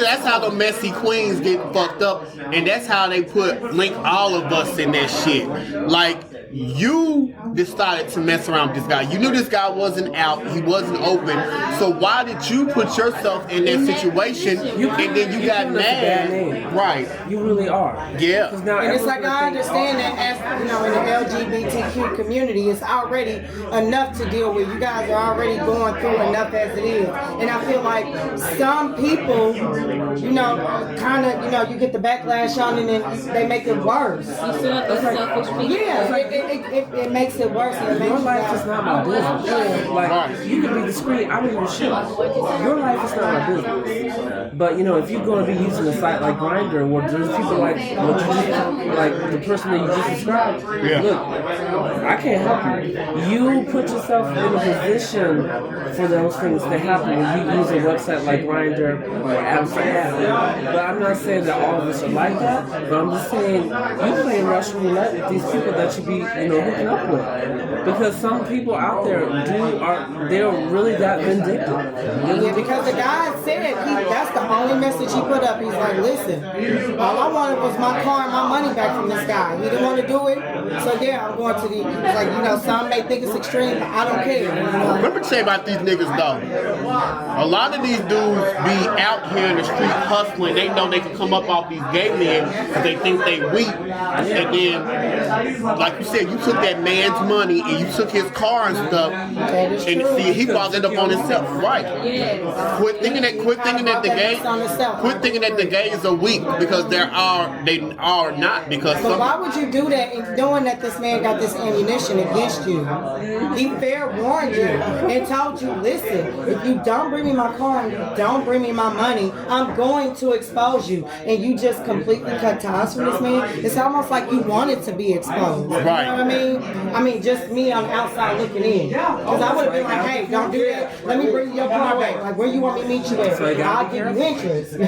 That's how the messy queens get fucked up, and that's how they link all of us in that shit. Like. You decided to mess around with this guy. You knew this guy wasn't out. He wasn't open. So why did you put yourself in that situation and then you got mad? Right. You really are. Yeah. And it's like I understand that as you know in the LGBTQ community, it's already enough to deal with. You guys are already going through enough as it is. And I feel like some people, you know, kind of, you know, you get the backlash on it and they make it worse. It makes it worse. Your life is not my business. Like, you can be discreet, I don't give a shit. Your life is not my business. But, you know, if you're going to be using a site like Grindr, where there's people like the person that you just described, look, I can't help you. You put yourself in a position for those things to happen when you use a website like Grindr or apps like that. But I'm not saying that all of us are like that, but I'm just saying you playing Russian roulette with these people that you be, you know, hooking up with. Because some people out there they're really that vindictive. Yeah, because the guy said that's the only message he put up. He's like, listen, all I wanted was my car and my money back from this guy. He didn't want to do it, so yeah, I'm going to the, like, you know, some may think it's extreme, but I don't care. You know? Let me tell you about these niggas though. A lot of these dudes be out here in the street hustling. They know they can come up off these gay men because they think they weak. And then, like you said, you took that man's money and you took his car and stuff, and see, he brought it up on himself, right? Quit thinking that the gays are weak because they are not. Because but why would you do that, knowing that this man got this ammunition against you? He fair warned you and told you, listen, if you don't bring me my car and you don't bring me my money, I'm going to expose you. And you just completely cut ties from this man. It's almost like you wanted to be exposed. Right. You know what I mean? I mean, just me on the outside looking in. Because I would have been like, hey, don't do that. Let me bring your car back. Like, where you want me to meet you at? I'll give you interest.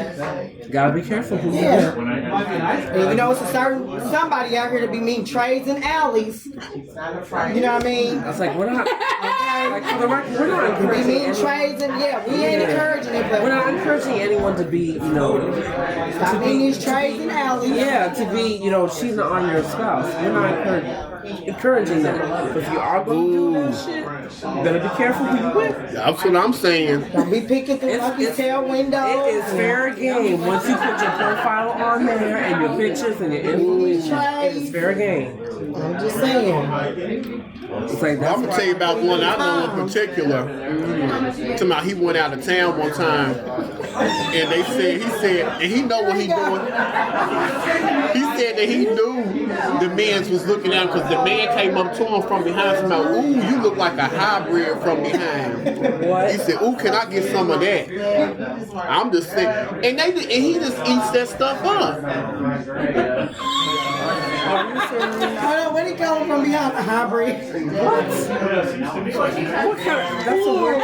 Gotta be careful who you get. And you know, it's a certain somebody out here to be meeting trades and alleys. You know what I mean? I was like, we're not. Like, for the record, we're not encouraging meeting trades and we ain't encouraging it. But we're not encouraging anyone to be, you know, stop being these trades and alleys. Yeah, to be, you know, cheating on your spouse. We're not encouraging. encouraging that. But if you are going to do that shit, you better be careful who you with. That's what I'm saying. Don't be picking through lucky tail windows. It is fair game. Once you put your profile on there and your pictures and your information, it is fair game. I'm just saying. It's like, I'm gonna tell you about one I know in particular. Talking about he went out of town one time, and he said, and he know what he doing. He said that he knew the man's was looking at him because the man came up to him from behind. Talking about, ooh, you look like a hybrid from behind. What? He said, ooh, can I get some of that? I'm just saying, and he just eats that stuff up. Where did he come from behind a hybrid? What? That's a word.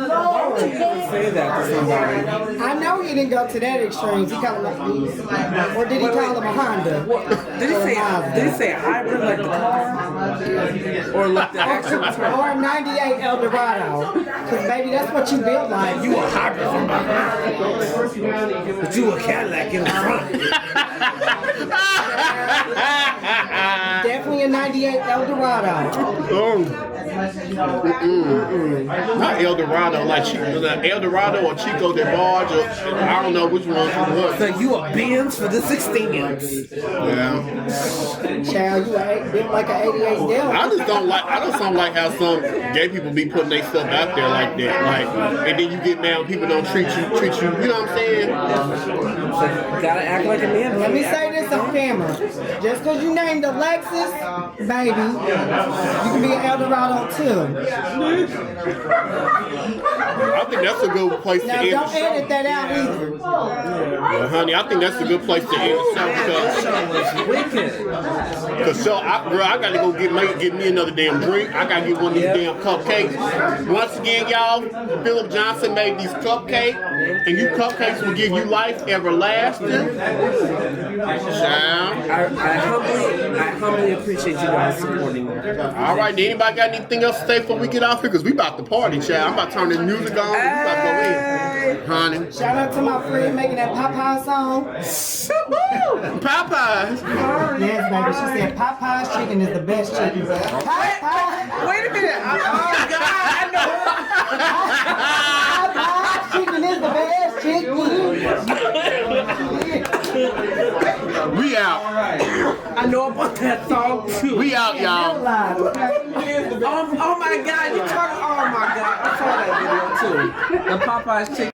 Why would you ever say that to somebody? I know he didn't go to that extreme. He called him a or did he call him a Honda? Did he say a hybrid like the car? Or like the actual term? Or a 98 Eldorado. Because baby, that's what you built like. You a hybrid from behind. But you a Cadillac in the front. Definitely a 98 Eldorado. Not Eldorado, like Eldorado or Chico de Barge, or I don't know which one it was. So you a Benz for the 16-inch? Yeah. Child, you built like an 88 Delta. I just don't like how some gay people be putting their stuff out there like that. Like, and then you get mad when people don't treat you, you know what I'm saying? Gotta act like a man. Let me say this on camera. Just because you named a Lexus, baby, you can be an Eldorado too. I think that's a good place to end. Now don't edit that out either. Well, honey, I think that's a good place to end the show because I gotta go get me another damn drink. I gotta get one of these damn cupcakes. Once again, y'all, Phillip Johnson made these cupcakes, and these cupcakes will give you life everlasting. I humbly appreciate you guys supporting me. All right, anybody got anything else to say before we get off here? Because we about to party, child. I'm about to turn this music on. We about to go in. Honey. Shout out to my friend making that Popeye song. Popeyes? Yes, baby. She said Popeye's chicken is the best chicken. Popeye. Wait a minute. Oh, God. I know. Popeye's chicken is the best chicken. We out. I know about that song, too. We out, y'all. Oh, my God. You talking? Oh, my God. I saw that video, too. The Popeye's chicken.